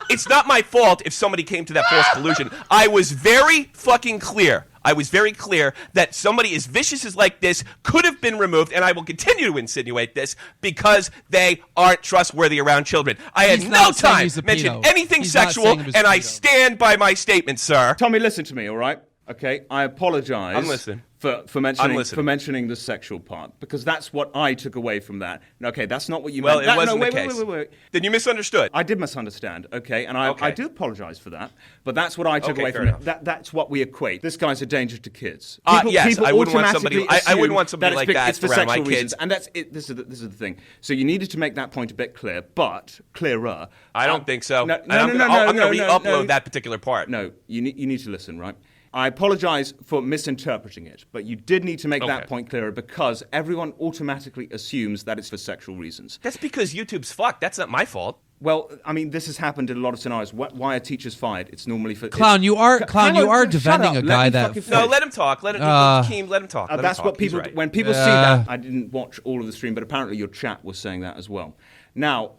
S3: It's not my fault if somebody came to that false conclusion. I was very fucking clear. That somebody as vicious as like this could have been removed, and I will continue to insinuate this because they aren't trustworthy around children. I had
S2: He's
S3: no
S2: not saying
S3: time
S2: he's a
S3: to mention
S2: pedo.
S3: anything
S2: He's not
S3: sexual,
S2: saying he was a
S3: and I
S2: pedo.
S3: stand by my statement, sir.
S1: Tommy, listen to me, all right? Okay, I apologize.
S3: I'm listening.
S1: For mentioning the sexual part, because that's what I took away from that. Okay, that's not what you
S3: Well,
S1: meant.
S3: it wasn't
S1: wait,
S3: the case.
S1: Wait.
S3: Then you misunderstood.
S1: I did misunderstand, okay, and I
S3: Okay.
S1: do apologize for that, but that's what I took
S3: Okay,
S1: away
S3: fair
S1: from
S3: enough.
S1: it. That's what we equate. This guy's a danger to kids.
S3: Yes, I wouldn't want somebody-
S1: automatically
S3: I wouldn't want
S1: assume
S3: somebody like
S1: it's
S3: that
S1: it's for
S3: around my
S1: sexual
S3: kids.
S1: reasons, and that's it. This is the thing. So you needed to make that point a bit clear, but clearer.
S3: I don't think so.
S1: No,
S3: And I'm going to re-upload that particular part.
S1: No, you need to listen, right? I apologize for misinterpreting it, but you did need to make
S3: Okay.
S1: that point clearer because everyone automatically assumes that it's for sexual reasons.
S3: That's because YouTube's fucked. That's not my fault.
S1: Well, I mean, this has happened in a lot of scenarios. Why are teachers fired? It's normally for...
S2: Clown, you are
S1: Hang on, shut
S2: defending
S1: up.
S2: a
S1: Let
S2: guy
S1: me
S2: that...
S1: fucking
S3: No,
S1: finish.
S3: let him talk. Let him Keem, let him talk. Let him
S1: That's
S3: talk.
S1: what
S3: He's
S1: people...
S3: right.
S1: When people see that, I didn't watch all of the stream, but apparently your chat was saying that as well. Now...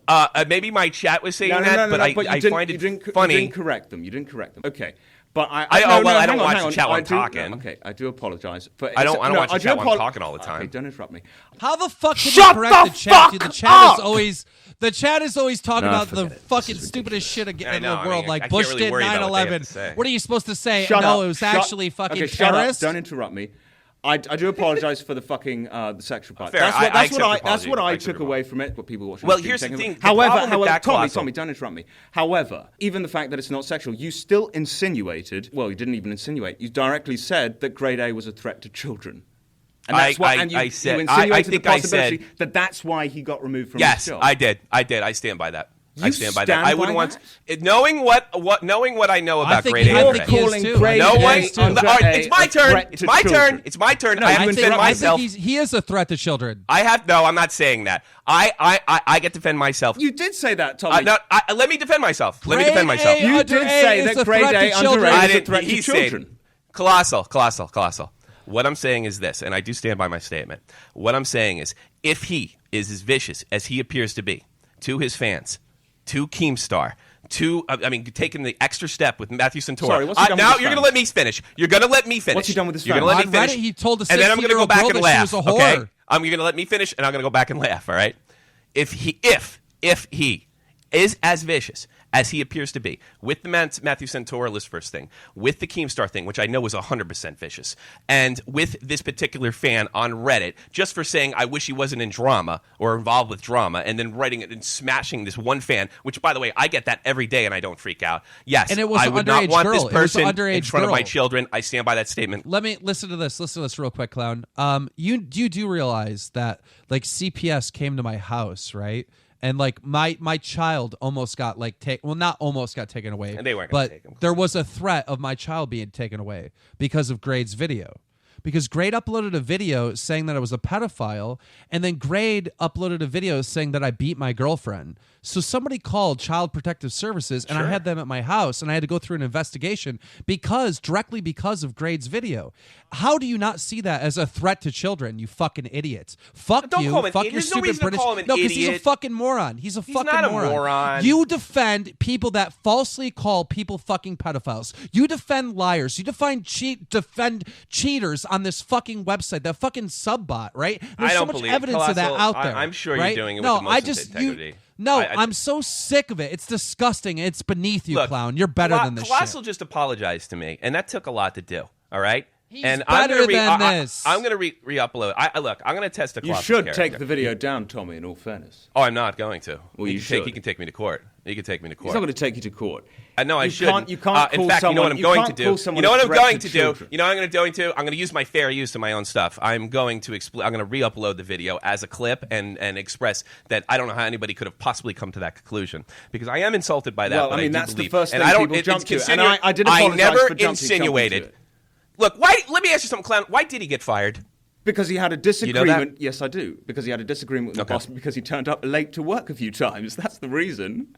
S3: Maybe my chat was saying
S1: No,
S3: that, but I
S1: you
S3: find it
S1: didn't,
S3: funny.
S1: You didn't correct them. Okay. But
S3: I
S1: no,
S3: don't
S1: hang
S3: watch
S1: on.
S3: the chat while
S1: I
S3: I'm
S1: do-
S3: talking.
S1: Okay, I do apologize.
S3: I don't watch the chat while I'm
S1: apolo-
S3: talking all the time.
S1: Okay, don't interrupt me.
S2: How the fuck can
S1: Shut
S2: you correct
S1: the
S2: the chat? Dude,
S1: fuck
S2: the chat
S1: up!
S2: is always... The chat is always talking
S1: No,
S2: about the
S1: forget it.
S2: fucking
S1: This is
S2: stupidest shit again
S3: I
S2: in
S3: know,
S2: the
S3: I
S2: world.
S3: mean,
S2: like
S3: I can't
S2: Bush
S3: really
S2: did
S3: worry about what they have to
S2: 9/11.
S3: say.
S2: What are you supposed to say?
S1: Shut
S2: no,
S1: up.
S2: it was
S1: Shut-
S2: actually fucking
S1: okay, shut up.
S2: terrorists.
S1: Don't interrupt me. I do apologize for the fucking the sexual part.
S3: Fair.
S1: That's
S3: I
S1: what
S3: accept your
S1: that's what
S3: apology.
S1: I
S3: I accept
S1: took
S3: your
S1: away from it. What people watching.
S3: Well,
S1: the stream
S3: here's the
S1: taking
S3: thing.
S1: away.
S3: The
S1: However,
S3: problem with that, Colossal-
S1: Tommy, don't interrupt me. However, even the fact that it's not sexual, you still insinuated. Well, you didn't even insinuate. You directly said that grade A was a threat to children.
S4: And that's why, and
S3: I said,
S4: you insinuated
S3: I think
S4: the
S3: I
S4: possibility
S3: said
S4: that that's why he got removed from
S3: yes,
S4: his job.
S3: I did. I stand by that. I stand by that.
S4: stand
S3: I wouldn't
S4: by
S3: want knowing what I know about
S2: think
S3: grade
S2: he
S3: A.
S2: has
S4: You're
S2: the
S3: Grade A.
S2: kids
S4: calling
S2: too.
S4: grade
S3: No
S4: A
S3: one.
S4: under
S3: All right,
S4: A
S3: it's my
S4: a
S3: turn.
S4: threat
S3: It's
S4: to
S3: my
S4: children.
S3: turn. It's my turn.
S4: No,
S3: I
S4: you
S3: have to
S4: interrupt-
S3: defend
S2: I
S3: myself.
S2: think he is a threat to children.
S3: No, I'm not saying that. I get to defend myself.
S4: You did say that, Tommy.
S3: No, let me defend myself. Let me
S2: Grade
S3: defend myself.
S2: A
S4: You
S2: under
S4: did
S2: A
S4: say
S2: is
S4: that
S2: a
S4: grade
S2: threat
S4: A
S2: to
S4: under
S2: children.
S4: A
S3: I
S4: is a
S3: didn't.
S4: threat to
S3: He
S4: children.
S3: said colossal. What I'm saying is this, and I do stand by my statement. What I'm saying is, if he is as vicious as he appears to be to his fans, to Keemstar, taking the extra step with Matthew Santora.
S4: Sorry, what's he done with
S3: now
S4: his
S3: you're going to
S4: fans?
S3: let me finish. You're going to let me finish.
S4: What's he done with his
S3: You're going to
S4: fans?
S3: let me
S2: On
S3: finish.
S2: Reddit, he told the
S3: and then I'm going to go
S2: 16-year-old
S3: back
S2: girl
S3: and
S2: that
S3: laugh.
S2: she was a
S3: Okay,
S2: whore.
S3: I'm going to let me finish, and I'm going to go back and laugh. All right. If he is as vicious as he appears to be, with the Matthew Santora list first thing, with the Keemstar thing, which I know is 100% vicious, and with this particular fan on Reddit, just for saying, I wish he wasn't in drama or involved with drama, and then writing it and smashing this one fan, which, by the way, I get that every day and I don't freak out. Yes,
S2: And it was
S3: I
S2: an
S3: would not
S2: underage
S3: want
S2: girl.
S3: this
S2: It was an
S3: person in
S2: underage
S3: front of my
S2: girl.
S3: children. I stand by that statement.
S2: Let me listen to this. Listen to this real quick, clown. You do realize that like CPS came to my house, right? And like my child almost got not almost got taken away,
S3: And they weren't gonna
S2: but
S3: take him.
S2: there was a threat of my child being taken away because of Grade's video. Because Grade uploaded a video saying that I was a pedophile, and then Grade uploaded a video saying that I beat my girlfriend. So somebody called Child Protective Services, and I had them at my house, and I had to go through an investigation directly because of Grade's video. How do you not see that as a threat to children, you fucking idiots? Fuck
S3: Don't
S2: you.
S3: call him an
S2: Fuck
S3: idiot.
S2: your
S3: There's no
S2: stupid
S3: reason to
S2: British.
S3: call him an
S2: No, because he's a
S3: idiot.
S2: fucking moron. He's a fucking
S3: not a moron.
S2: You defend people that falsely call people fucking pedophiles. You defend liars. You defend cheaters on this fucking website, that fucking subbot, right? There's
S3: I
S2: so
S3: don't
S2: much
S3: believe
S2: evidence of that
S3: Colossal,
S2: out there.
S3: I'm sure
S2: right?
S3: you're doing it
S2: no,
S3: with the most integrity.
S2: I'm so sick of it. It's disgusting. It's beneath you,
S3: Look,
S2: clown. You're better than this
S3: Colossal
S2: shit.
S3: just apologized to me, and that took a lot to do. All right.
S2: He's
S3: and
S2: better than this.
S3: I'm going to re-upload. Look, I'm going to test the
S4: You
S3: Colossus
S4: should
S3: character.
S4: take the video down, Tommy, in all fairness.
S3: Oh, I'm not going to.
S4: Well,
S3: he
S4: you
S3: can
S4: should.
S3: He can take me to court. He can take me to
S4: He's
S3: court.
S4: not going to take you to court.
S3: No, I
S4: You
S3: shouldn't.
S4: can't call
S3: in fact, you know what
S4: someone-
S3: I'm
S4: you
S3: going to
S4: can't
S3: do.
S4: call someone
S3: You know
S4: a
S3: what I'm
S4: threat
S3: going
S4: to
S3: to do.
S4: children.
S3: You know what I'm going to do. I'm going to use my fair use of my own stuff. I'm going to I'm going to re-upload the video as a clip and express that I don't know how anybody could have possibly come to that conclusion, because I am insulted by that.
S4: Well,
S3: but
S4: I mean,
S3: do
S4: that's the
S3: believe,
S4: first
S3: and
S4: thing
S3: I don't,
S4: people
S3: it's
S4: jump to, and
S3: considered-
S4: I did apologize
S3: never
S4: for jumping
S3: insinuated.
S4: to it.
S3: Look, why? Let me ask you something, clown. Why did he get fired?
S4: Because he had a
S3: know
S4: disagreement.
S3: that?
S4: Yes, I do. Because he had a disagreement with the
S3: Okay.
S4: boss because he turned up late to work a few times. That's the reason.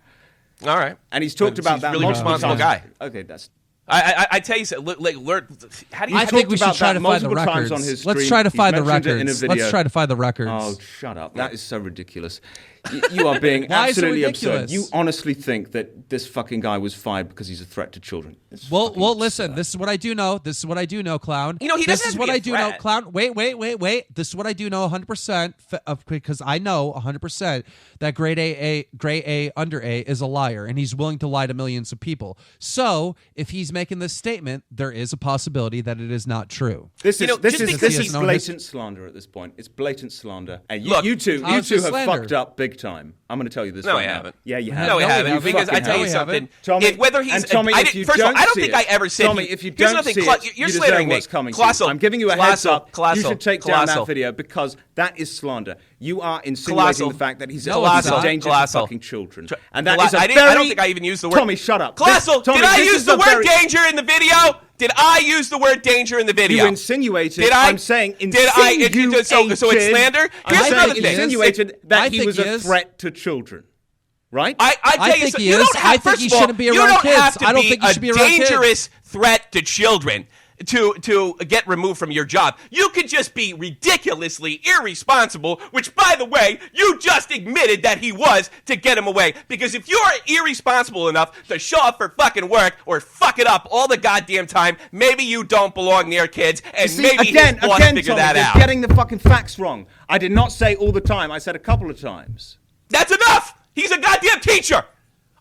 S3: All right.
S4: And he's talked
S3: But
S4: about
S3: he's
S4: that
S3: really
S4: multiple
S3: responsible
S4: times.
S3: guy.
S4: Okay, that's.
S3: I tell you, learn. How do you?
S2: I
S4: talked
S2: think we should
S4: about
S2: try
S4: that
S2: to find the
S4: multiple times
S2: records.
S4: on his
S2: Let's
S4: stream.
S2: try to
S4: He's
S2: find the
S4: mentioned it in a
S2: records.
S4: video.
S2: Let's try to find the records.
S4: Oh, shut up. That is so ridiculous. You are being
S2: Why is it
S4: absolutely absurd.
S2: ridiculous?
S4: You honestly think that this fucking guy was fired because he's a threat to children? It's
S2: Well,
S4: fucking
S2: listen.
S4: absurd.
S2: This is what I do know. This is what I do know, clown.
S3: You know, he
S2: This
S3: doesn't
S2: is
S3: have
S2: what
S3: to be
S2: I
S3: a
S2: do know,
S3: threat.
S2: clown. Wait. This is what I do know 100% because I know 100% that grade A under A is a liar, and he's willing to lie to millions of people. So if he's making this statement, there is a possibility that it is not true.
S4: This
S3: You
S4: is
S3: know,
S4: this
S3: just
S4: is
S3: because
S4: this
S2: he
S4: is
S2: has no
S4: blatant slander at this point. It's blatant slander. And
S3: Look,
S4: you two
S2: how is
S4: have
S2: this slander?
S4: fucked up big time. I'm going to tell you this.
S3: No,
S4: right
S3: I
S4: now.
S3: haven't.
S4: Yeah, you
S2: No,
S4: have.
S3: No, we
S2: No,
S3: haven't.
S2: you
S3: Because I
S4: fucking
S3: tell you
S2: have.
S3: something.
S4: Tommy,
S3: If whether he's
S4: and Tommy,
S3: I
S4: if
S3: didn't,
S4: you
S3: first of all,
S4: don't
S3: I don't
S4: see
S3: think
S4: it-
S3: I ever said.
S4: Tommy, if you
S3: here's
S4: don't
S3: nothing,
S4: see it,
S3: you're
S4: you
S3: slandering
S4: deserve
S3: me.
S4: what's coming.
S3: Colossal,
S4: I'm giving you a heads
S3: Colossal,
S4: up.
S3: Colossal,
S4: You should take down
S3: Colossal.
S4: that video because that is slander. You are insinuating
S3: Colossal.
S4: the fact that he's
S2: No,
S4: a
S2: it's not.
S4: danger
S3: Colossal.
S4: to fucking children,
S3: Tr-
S4: and that
S3: Colo-
S4: is a
S3: I
S4: very.
S3: don't think I even used the word.
S4: Tommy, shut up.
S3: Colossal,
S4: Tommy,
S3: did I
S4: this
S3: use
S4: is
S3: the
S4: a
S3: word
S4: very-
S3: danger in the video? Did I use the word danger in the video?
S4: You insinuated.
S3: Did I?
S4: I'm saying
S3: Did I?
S4: insinuated.
S3: So it's slander.
S4: I'm
S3: Here's
S4: saying
S3: another
S2: he
S3: thing.
S2: is.
S4: insinuated
S2: I
S4: that he
S2: think
S4: was
S2: he
S4: a
S2: is.
S4: threat to children. Right?
S3: I tell
S2: I
S3: you
S2: think
S3: so,
S2: he
S3: you
S2: is.
S3: don't have,
S2: I think
S3: first
S2: he
S3: of all,
S2: shouldn't be
S3: you
S2: around
S3: don't
S2: kids.
S3: have to
S2: I don't
S3: be
S2: think he
S3: a
S2: should be around kids.
S3: dangerous threat to children to get removed from your job. You could just be ridiculously irresponsible, which, by the way, you just admitted that he was to get him away. Because if you're irresponsible enough to show up for fucking work or fuck it up all the goddamn time, maybe you don't belong near kids, and
S4: See,
S3: maybe
S4: again,
S3: his boss figured
S4: Tommy,
S3: that
S4: they're
S3: out.
S4: getting the fucking facts wrong. I did not say all the time. I said a couple of times.
S3: That's enough. He's a goddamn teacher.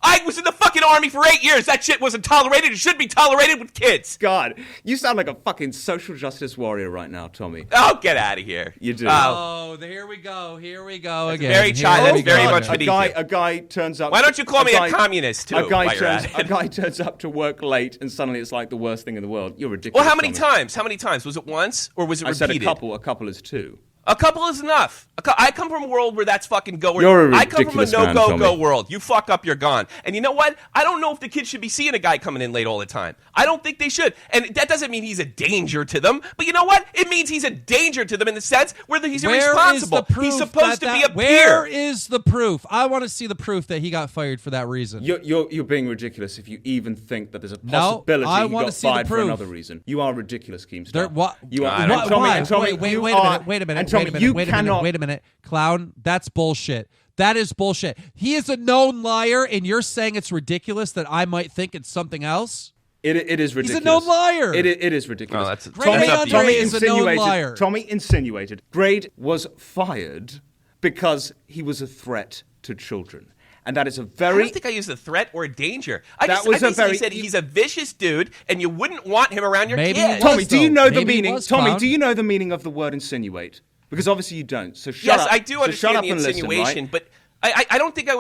S3: I was in the fucking army for 8 years. That shit wasn't tolerated. It shouldn't be tolerated with kids.
S4: God, you sound like a fucking social justice warrior right now, Tommy.
S3: Oh, get out of here.
S4: You do.
S2: Oh, here we go. Here we go again.
S3: very
S2: Here
S3: child-
S2: we
S3: that's very
S2: go
S3: much
S2: again.
S3: beneath
S4: A guy turns up.
S3: Why don't you call me a communist, too,
S4: A guy
S3: while you're at it?
S4: a guy turns up to work late, and suddenly it's like the worst thing in the world. You're ridiculous.
S3: Well, how many
S4: Tommy.
S3: times? How many times? Was it once or was it
S4: I said
S3: repeated?
S4: a couple. A couple is two.
S3: A couple is enough. I come from a world where that's fucking go.
S4: You're a
S3: I come from a
S4: ridiculous man,
S3: no-go-go
S4: Tommy.
S3: world. You fuck up, you're gone. And you know what? I don't know if the kids should be seeing a guy coming in late all the time. I don't think they should. And that doesn't mean he's a danger to them. But you know what? It means he's a danger to them in the sense where he's irresponsible.
S2: Where is the proof
S3: He's supposed to be a
S2: Where
S3: peer.
S2: is the proof? I want to see the proof that he got fired for that reason.
S4: You're being ridiculous if you even think that there's a
S2: No,
S4: possibility
S2: I
S4: he
S2: wanna
S4: got
S2: see the
S4: fired for
S2: proof.
S4: another reason. You are ridiculous, Keemstar.
S2: There, what?
S4: You are.
S3: I don't-
S4: and Tommy,
S2: Why?
S4: and Tommy,
S2: Wait
S4: you
S2: a
S4: are-
S2: minute. Wait a minute.
S4: And Tommy,
S2: wait a minute.
S4: you
S2: Wait a
S4: cannot.
S2: minute. Wait a minute. Clown, that's bullshit. That is bullshit. He is a known liar, and you're saying it's ridiculous that I might think it's something else?
S4: It is ridiculous.
S2: He's a known liar.
S4: It is ridiculous.
S3: Oh, that's-
S2: Grade A
S3: Tommy-
S2: Andre is a known liar.
S4: Tommy insinuated Grade was fired because he was a threat to children. And that is a
S3: I
S4: very...
S3: don't think I used a threat or a danger. I
S4: That
S3: just
S4: was
S3: I
S4: a
S3: basically
S4: very-
S3: said he's a vicious dude, and you wouldn't want him around your
S2: Maybe
S3: kid.
S2: he
S4: Tommy,
S2: was,
S4: do you
S2: though.
S4: know the
S2: Maybe he
S4: meaning?
S2: was,
S4: Tommy,
S2: Clown.
S4: do you know the meaning of the word insinuate? Because obviously you don't. So shut
S3: Yes,
S4: up.
S3: I do
S4: So shut
S3: understand
S4: up
S3: the
S4: and listen,
S3: insinuation,
S4: right?
S3: but I don't think I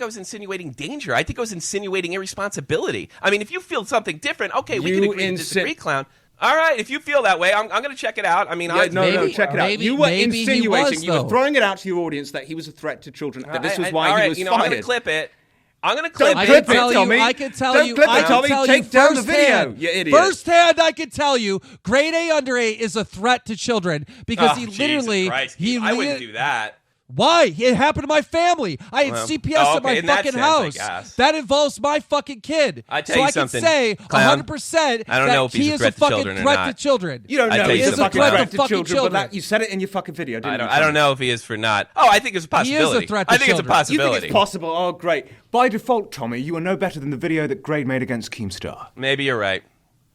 S3: was insinuating danger. I think I was insinuating irresponsibility. I mean, if you feel something different, okay, we can
S4: You
S3: agree to
S4: insi-
S3: disagree, Clown. All right, if you feel that way, I'm going to check it out. I mean,
S4: Yeah, no,
S2: Maybe-
S4: check it out.
S2: maybe-
S4: You were
S2: maybe he
S4: insinuating,
S2: was,
S4: you were
S2: though.
S4: throwing it out to your audience that he was a threat to children. That this was
S3: all
S4: why
S3: right,
S4: he was
S3: I'm
S4: fired.
S3: going to clip it. I'm going to clip
S4: Don't
S2: I
S3: it.
S4: clip
S2: can tell
S4: it,
S2: you.
S4: Tommy.
S2: I can tell
S4: Don't
S2: you.
S4: clip it,
S2: I can
S4: Tommy.
S2: tell
S4: Take
S2: you
S4: down the
S2: firsthand.
S4: video, you idiot.
S2: Firsthand, I can tell you, Grade A Under A is a threat to children because
S3: Oh,
S2: he
S3: Jesus
S2: literally
S3: Christ,
S2: he.
S3: I wouldn't do that.
S2: Why? It happened to my family. I had
S3: Well,
S2: CPS
S3: oh,
S2: at my
S3: okay, in that
S2: fucking
S3: sense, I
S2: house.
S3: guess.
S2: That involves my fucking kid.
S3: I tell
S2: so
S3: you
S2: I
S3: something,
S2: can say
S3: Clown.
S2: 100%
S3: I don't
S2: that
S3: know if he's
S2: he
S3: a
S2: is
S3: threat
S2: a
S3: to
S2: fucking
S3: children or
S2: threat
S3: not.
S2: to children.
S4: You don't
S3: I
S4: know
S3: tell you
S4: he's a
S3: something,
S4: fucking
S3: Clown.
S4: threat to
S2: Fucking
S4: children, but
S2: children.
S4: that, you said it in your fucking video, didn't you?
S3: I don't know if he is for not. Oh, I think it's a possibility.
S2: threat to
S3: I think it's a
S2: children.
S4: You
S3: possibility.
S4: think it's possible? Oh, great.
S1: By default, Tommy, you are no better than the video that Grade made against Keemstar.
S3: Maybe you're right.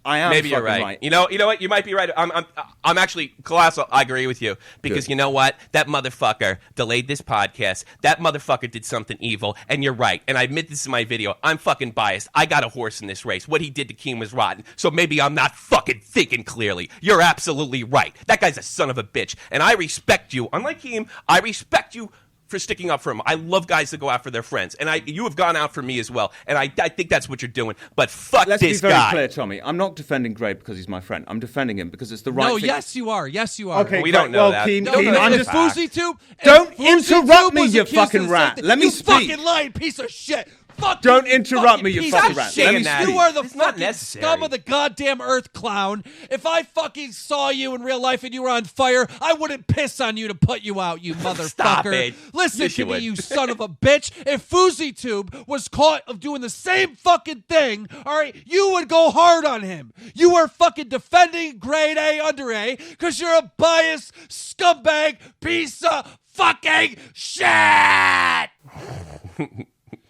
S4: I am
S3: Maybe you're
S4: fucking
S3: right. You know what? You might be right. I'm actually colossal. I agree with you because
S4: Good.
S3: you know what? That motherfucker delayed this podcast. That motherfucker did something evil, and you're right. And I admit this in my video. I'm fucking biased. I got a horse in this race. What he did to Keem was rotten. So maybe I'm not fucking thinking clearly. You're absolutely right. That guy's a son of a bitch, and I respect you. Unlike Keem, I respect you for sticking up for him. I love guys that go out for their friends, and you have gone out for me as well. And I think that's what you're doing. But fuck
S4: Let's be
S3: this
S4: very
S3: guy.
S4: clear, Tommy. I'm not defending Grade because he's my friend. I'm defending him because it's the right
S2: No,
S4: thing.
S2: yes, you are. Yes, you are.
S4: Okay,
S3: We don't know
S4: well,
S3: that.
S4: Keem,
S3: No,
S4: Keem,
S3: no,
S4: I'm
S3: if
S4: just...
S3: fact.
S4: Don't
S2: if Fousey
S4: interrupt
S2: Tube
S4: me,
S2: was
S4: you
S2: accused of
S4: fucking
S2: the
S4: rat.
S2: same thing-
S4: Let me
S2: you
S4: speak.
S2: fucking lying piece of shit. Fuck
S4: Don't
S2: you,
S4: interrupt
S2: fucking
S4: me, you
S2: piece
S4: fucking
S2: of
S4: rat.
S2: shit.
S4: Let me
S3: speak.
S2: You are the
S3: It's not
S2: fucking
S3: necessary.
S2: scum of the goddamn earth, Clown. If I fucking saw you in real life and you were on fire, I wouldn't piss on you to put you out, you motherfucker.
S3: Stop it.
S2: Listen
S3: Yes,
S2: to
S3: you
S2: me,
S3: would.
S2: you son of a bitch. If Fousey Tube was caught of doing the same fucking thing, all right, you would go hard on him. You are fucking defending Grade A Under A because you're a biased scumbag piece of fucking shit.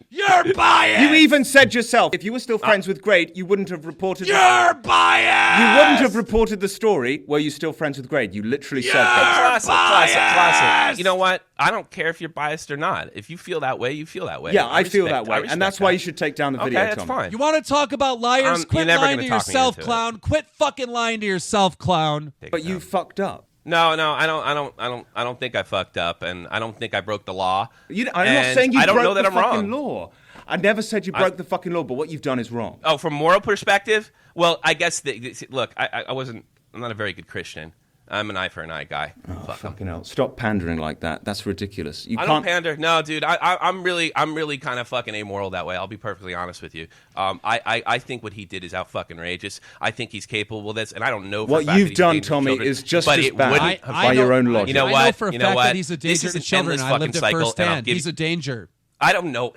S2: You're biased.
S4: You even said yourself, if you were still friends with Grade, you wouldn't have reported...
S2: You're biased.
S4: You wouldn't have reported the story were you still friends with Grade. You literally said that.
S3: Classic. You know what? I don't care if you're biased or not. If you feel that way, you feel that way.
S4: Yeah, I feel
S3: respect-
S4: that way.
S3: I respect
S4: And that's why
S3: that.
S4: you should take down the
S3: Okay,
S4: video,
S3: that's
S4: Tom.
S3: fine.
S2: You want to talk about liars?
S3: You're
S2: Quit
S3: never
S2: lying
S3: gonna
S2: to
S3: talk me
S2: yourself,
S3: into it.
S2: Clown. Quit fucking lying to yourself, Clown.
S4: But you fucked up.
S3: No, I don't think I fucked up, and I don't think I broke the law.
S4: I'm not
S3: And
S4: saying you
S3: I don't
S4: broke
S3: know that
S4: the
S3: I'm
S4: fucking
S3: wrong.
S4: law. I never said you broke the fucking law, but what you've done is wrong.
S3: Oh, from moral perspective, well, I guess look, I'm not a very good Christian. I'm an eye for an eye guy.
S4: Oh,
S3: Fuck 'em.
S4: fucking hell. Stop pandering like that. That's ridiculous. You
S3: I
S4: can't...
S3: don't pander. No, dude. I'm really kind of fucking amoral that way. I'll be perfectly honest with you. I think what he did is out fucking outrageous. I think he's capable of this, and I don't know. For
S4: What
S3: a fact
S4: you've
S3: that he's
S4: done,
S3: dangerous to
S4: Tommy,
S3: children,
S4: is just
S3: but
S4: as
S3: it
S4: bad
S3: wouldn't have
S4: by your own logic.
S3: You know
S2: I
S3: what?
S2: know for a
S3: You
S2: fact
S3: know what?
S2: that he's a
S3: This
S2: danger
S3: is
S2: to
S3: an
S2: children.
S3: endless
S2: I lived
S3: fucking
S2: it
S3: cycle, and I'll
S2: firsthand.
S3: give
S2: He's
S3: you-
S2: a danger.
S3: I don't know.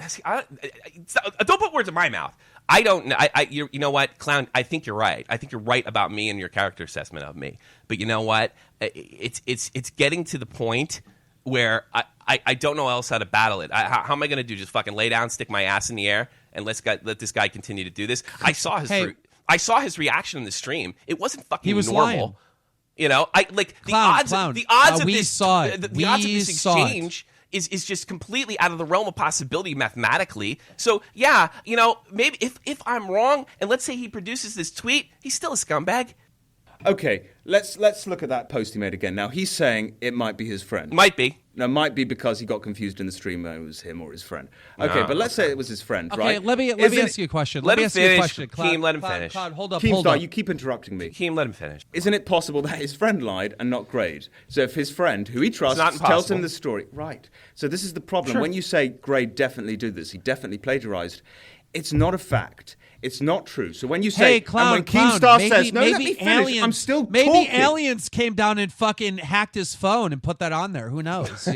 S3: Don't put words in my mouth. I don't know. You know what, Clown? I think you're right. I think you're right about me and your character assessment of me. But you know what? It's getting to the point where I don't know else how to battle it. How am I going to do? Just fucking lay down, stick my ass in the air, and let this guy continue to do this? I saw his reaction in the stream. It wasn't fucking
S2: He was
S3: normal.
S2: lying.
S3: You know,
S2: Clown.
S3: The odds
S2: We
S3: of this
S2: saw it.
S3: the odds of
S2: We
S3: this
S2: saw it.
S3: exchange is just completely out of the realm of possibility mathematically. So yeah, maybe if I'm wrong, and let's say he produces this tweet, he's still a scumbag.
S4: Okay, let's look at that post he made again. Now, he's saying it might be his friend.
S3: Might be.
S4: Now, might be because he got confused in the stream and it was him or his friend. Okay, but let's say it was his friend,
S2: Okay,
S4: right?
S2: let me ask you a question.
S3: Let
S2: me
S3: him
S2: ask you a
S3: finish.
S2: question.
S3: Keem, let him finish.
S2: Cloud, hold up.
S4: Keemstar, you keep interrupting me.
S3: Keem, let him finish.
S4: Isn't it possible that his friend lied and not Grade? So if his friend, who he trusts,
S3: not
S4: tells
S3: impossible.
S4: him the story. Right. So this is the problem.
S2: Sure.
S4: When you say Grade definitely did this, he definitely plagiarized, it's not a fact. It's not true. So when you say,
S2: Hey, Clown,
S4: and when Keemstar says, no,
S2: maybe
S4: let me finish,
S2: aliens,
S4: I'm still
S2: maybe
S4: talking.
S2: aliens came down and fucking hacked his phone and put that on there. Who knows?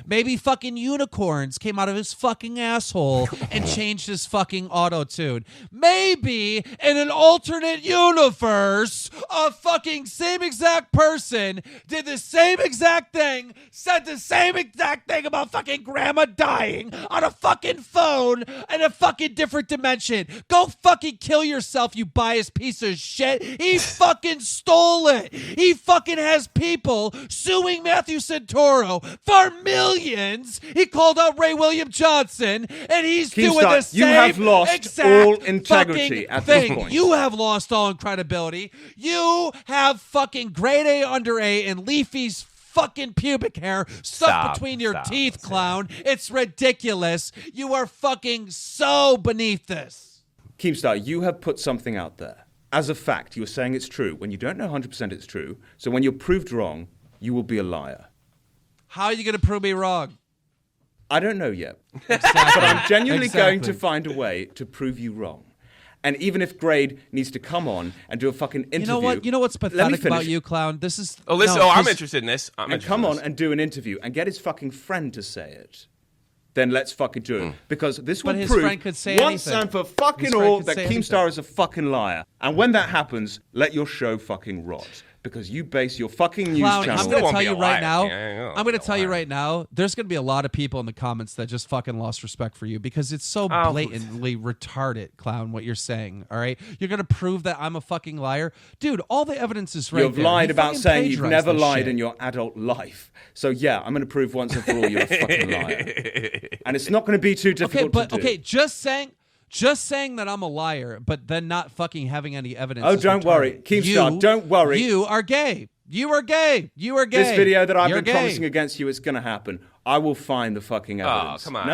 S2: Maybe fucking unicorns came out of his fucking asshole and changed his fucking auto tune. Maybe in an alternate universe, a fucking same exact person did the same exact thing, said the same exact thing about fucking grandma dying on a fucking phone in a fucking different dimension. Go fucking kill yourself, you biased piece of shit. He fucking stole it. He fucking has people suing Matthew Santoro for millions. He called out Ray William Johnson, and he's doing the
S4: Keemstar,
S2: same
S4: you have lost
S2: exact
S4: all integrity
S2: fucking
S4: at this
S2: thing.
S4: point.
S2: You have lost all credibility. You have fucking grade A under A and Leafy's fucking pubic hair stuck between your teeth, Clown. It's ridiculous. You are fucking so beneath this.
S4: Keemstar, you have put something out there. As a fact, you're saying it's true when you don't know 100% it's true. So when you're proved wrong, you will be a liar.
S2: How are you going to prove me wrong?
S4: I don't know yet.
S2: Exactly.
S4: But I'm genuinely going to
S2: Exactly.
S4: find a way to prove you wrong. And even if Grade needs to come on and do a fucking interview.
S2: You know what? You know what's
S4: Let me
S2: pathetic about
S4: finish.
S2: you, Clown? This is.
S3: Oh, listen.
S2: no,
S3: I'm
S2: 'cause-
S3: interested in this.
S4: And come on and do an interview and get his fucking friend to say it. Then let's fucking do it. Because this will
S2: But his
S4: prove
S2: friend could say
S4: once
S2: anything.
S4: and for fucking
S2: His friend
S4: all
S2: could
S4: that
S2: say
S4: Keemstar
S2: anything.
S4: is a fucking liar. And when that happens, let your show fucking rot. Because you base your fucking news
S2: Clown,
S4: channel.
S2: I'm going to
S3: won't
S2: tell
S3: be a
S2: you right
S3: liar.
S2: now.
S3: Yeah,
S2: I'm going to tell you
S3: liar.
S2: right now. There's going to be a lot of people in the comments that just fucking lost respect for you because it's so
S3: Oh.
S2: blatantly retarded, Clown. What you're saying, all right? You're going to prove that I'm a fucking liar, dude. All the evidence is right
S4: You've
S2: there.
S4: lied
S2: You
S4: about
S2: fucking
S4: saying you've
S2: plagiarized
S4: never
S2: this
S4: lied
S2: shit.
S4: in your adult life. So yeah, I'm going to prove once and for all you're a fucking liar. And it's not going to be too
S2: Okay,
S4: difficult
S2: but
S4: to do.
S2: okay, just saying that I'm a liar, but then not fucking having any evidence.
S4: Oh,
S2: is
S4: don't worry.
S2: retarded.
S4: Keemstar, don't worry.
S2: You are gay. You are gay. You are gay.
S4: This video that I've
S2: You're
S4: been
S2: gay.
S4: promising against you, it's going to happen. I will find the fucking evidence.
S3: come on.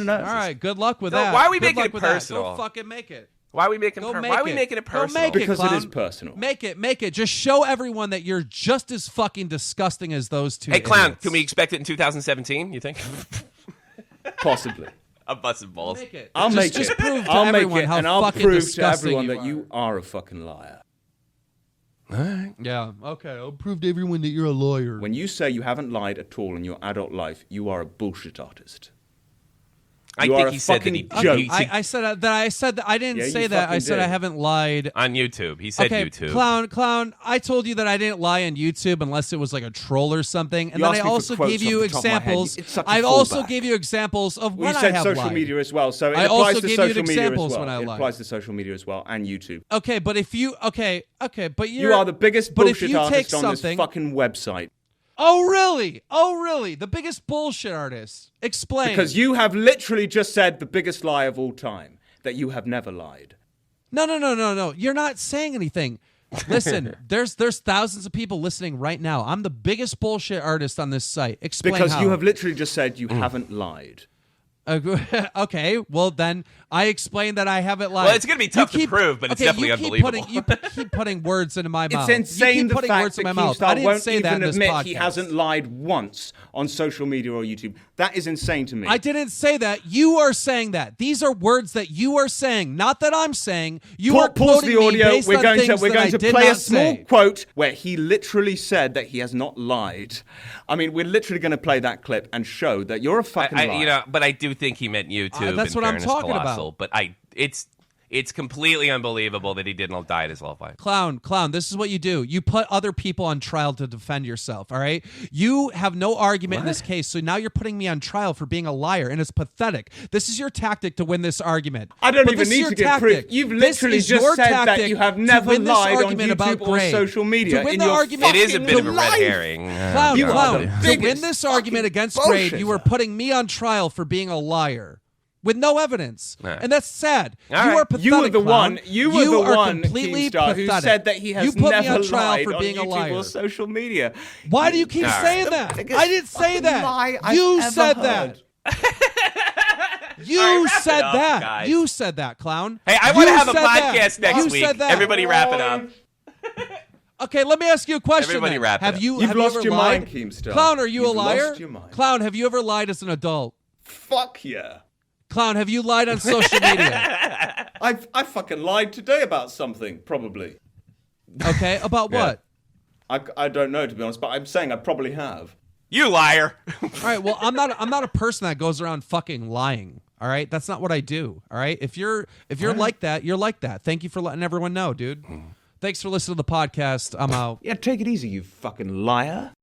S4: No.
S2: All right, good luck with
S3: No,
S2: that.
S3: why are we
S2: Good
S3: making
S2: luck
S3: it
S2: with that.
S3: personal?
S2: Go fucking make it.
S3: Why are we making
S2: Go make
S3: Why are we
S2: it.
S3: making it
S2: Go
S3: personal?
S2: make it,
S4: Because it
S2: clown.
S4: is personal.
S2: Make it. Just show everyone that you're just as fucking disgusting as those two.
S3: Hey, Clown,
S2: idiots.
S3: can we expect it in 2017, you think?
S4: Possibly.
S3: I'm busting balls.
S2: Make it?
S4: I'll make
S2: just
S4: it.
S2: prove to
S4: I'll make
S2: everyone
S4: it,
S2: how
S4: and I'll
S2: fucking
S4: prove to
S2: disgusting
S4: everyone that
S2: are.
S4: you are a fucking liar.
S2: Yeah. Okay. I'll prove to everyone that you're a lawyer.
S4: When you say you haven't lied at all in your adult life, you are a bullshit artist.
S3: I
S4: You are
S3: think
S4: a
S3: he said that he,
S4: fucking joke.
S3: he-
S2: I said that. I said that. I didn't
S4: Yeah,
S2: say
S4: you
S2: that. I
S4: fucking
S2: said
S4: did.
S2: I haven't lied.
S3: on YouTube. He said
S2: Okay,
S3: YouTube.
S2: Clown, I told you that I didn't lie on YouTube unless it was like a troll or something. And
S4: You
S2: then
S4: asked
S2: I
S4: me for
S2: also
S4: quotes
S2: gave you
S4: off the top of my head.
S2: examples.
S4: It's such a
S2: I also
S4: fallback.
S2: gave you examples of
S4: Well,
S2: when
S4: you said
S2: I have
S4: social
S2: lied.
S4: media as well, so it
S2: I
S4: applies
S2: also
S4: to
S2: gave you
S4: social media as
S2: examples
S4: well.
S2: when I
S4: It
S2: lied.
S4: applies to social media as well and YouTube.
S2: Okay, but if you okay, but
S4: You are the biggest
S2: but if
S4: bullshit
S2: you
S4: artist
S2: take
S4: on this
S2: something-
S4: fucking website.
S2: Oh really? The biggest bullshit artist. Explain.
S4: Because you have literally just said the biggest lie of all time, that you have never lied.
S2: No. You're not saying anything. Listen, there's thousands of people listening right now. I'm the biggest bullshit artist on this site. Explain
S4: Because
S2: how.
S4: you have literally just said you haven't lied.
S2: Okay, well then I explained that I haven't lied.
S3: Well, it's gonna be tough
S2: You
S3: to prove, but it's definitely
S2: you keep
S3: unbelievable.
S2: you keep putting words into my mouth.
S4: It's insane
S2: You keep
S4: the
S2: putting
S4: fact
S2: words
S4: that
S2: in my mouth. I
S4: Keemstar
S2: didn't
S4: won't
S2: say that in
S4: even
S2: this
S4: admit
S2: podcast.
S4: he hasn't lied once on social media or YouTube. That is insane to me.
S2: I didn't say that. You are saying that. These are words that you are saying, not that I'm saying. You are
S4: Pause
S2: quoting
S4: the audio.
S2: me based
S4: We're
S2: on
S4: going to
S2: things that I did
S4: play a
S2: not
S4: small
S2: say.
S4: quote where he literally said that he has not lied. I mean, we're literally going to play that clip and show that you're a fucking liar.
S3: But I do think he meant YouTube.
S2: That's
S3: in
S2: what I'm
S3: fairness,
S2: talking about.
S3: Colossal. But It's completely unbelievable that he didn't die at his love life.
S2: Clown, this is what you do. You put other people on trial to defend yourself, all right? You have no argument in this case, so now you're putting me on trial for being a liar, and it's pathetic. This is your tactic to win this argument.
S4: I don't
S2: But
S4: even
S2: this is
S4: need
S2: your
S4: to get
S2: tactic.
S4: proof. You've
S2: This
S4: literally
S2: is
S4: just
S2: your
S4: said that
S2: tactic
S4: you have
S2: to
S4: never
S2: win this
S4: lied on
S2: argument about
S4: YouTube or
S2: grade.
S4: social media.
S2: To win
S4: in
S2: the
S4: your
S2: argument,
S3: It is a bit of a red
S4: life.
S3: herring.
S2: Clown,
S4: You are
S2: clown.
S4: the
S2: To
S4: biggest
S2: win this argument
S4: fucking
S2: against grade,
S4: bullshitter.
S2: you are putting me on trial for being a liar. With no evidence,
S3: All right.
S2: and that's sad.
S3: All
S2: You
S3: right.
S2: are pathetic.
S4: You were the
S2: clown.
S4: one. You were the
S2: are
S4: one,
S2: completely
S4: Keemstar, who
S2: pathetic.
S4: said that he has
S2: you put me
S4: never
S2: on trial
S4: lied
S2: for being
S4: on
S2: a
S4: YouTube
S2: liar.
S4: or social media.
S2: Why do you keep
S3: All right.
S2: saying
S4: The
S2: that?
S4: biggest
S2: I didn't say
S4: fucking
S2: that.
S4: lie I've
S2: You
S4: ever
S2: said
S4: heard.
S2: that. You
S3: All right, wrap it
S2: said
S3: up,
S2: that.
S3: guys.
S2: You said that, clown.
S3: Hey, I want to
S2: You
S3: have a
S2: said that.
S3: podcast next
S2: You
S3: week.
S2: said that.
S3: Everybody wrap it up.
S2: Okay, let me ask you a question.
S3: Everybody
S2: then.
S3: wrap it
S2: have
S3: up.
S2: you
S4: You've
S2: have
S4: lost
S2: you ever
S4: your
S2: lied?
S4: mind, Keemstar.
S2: Clown, are you
S4: You've
S2: a liar?
S4: lost your mind.
S2: Clown, have you ever lied as an adult?
S4: Fuck yeah.
S2: Clown, have you lied on social media?
S4: I fucking lied today about something, probably.
S2: Okay, about what?
S4: I don't know, to be honest, but I'm saying I probably have.
S3: You liar.
S2: All right, well, I'm not a person that goes around fucking lying. All right, that's not what I do. All right, if you're like that, you're like that. Thank you for letting everyone know, dude. Thanks for listening to the podcast. I'm out.
S1: Yeah, take it easy, you fucking liar.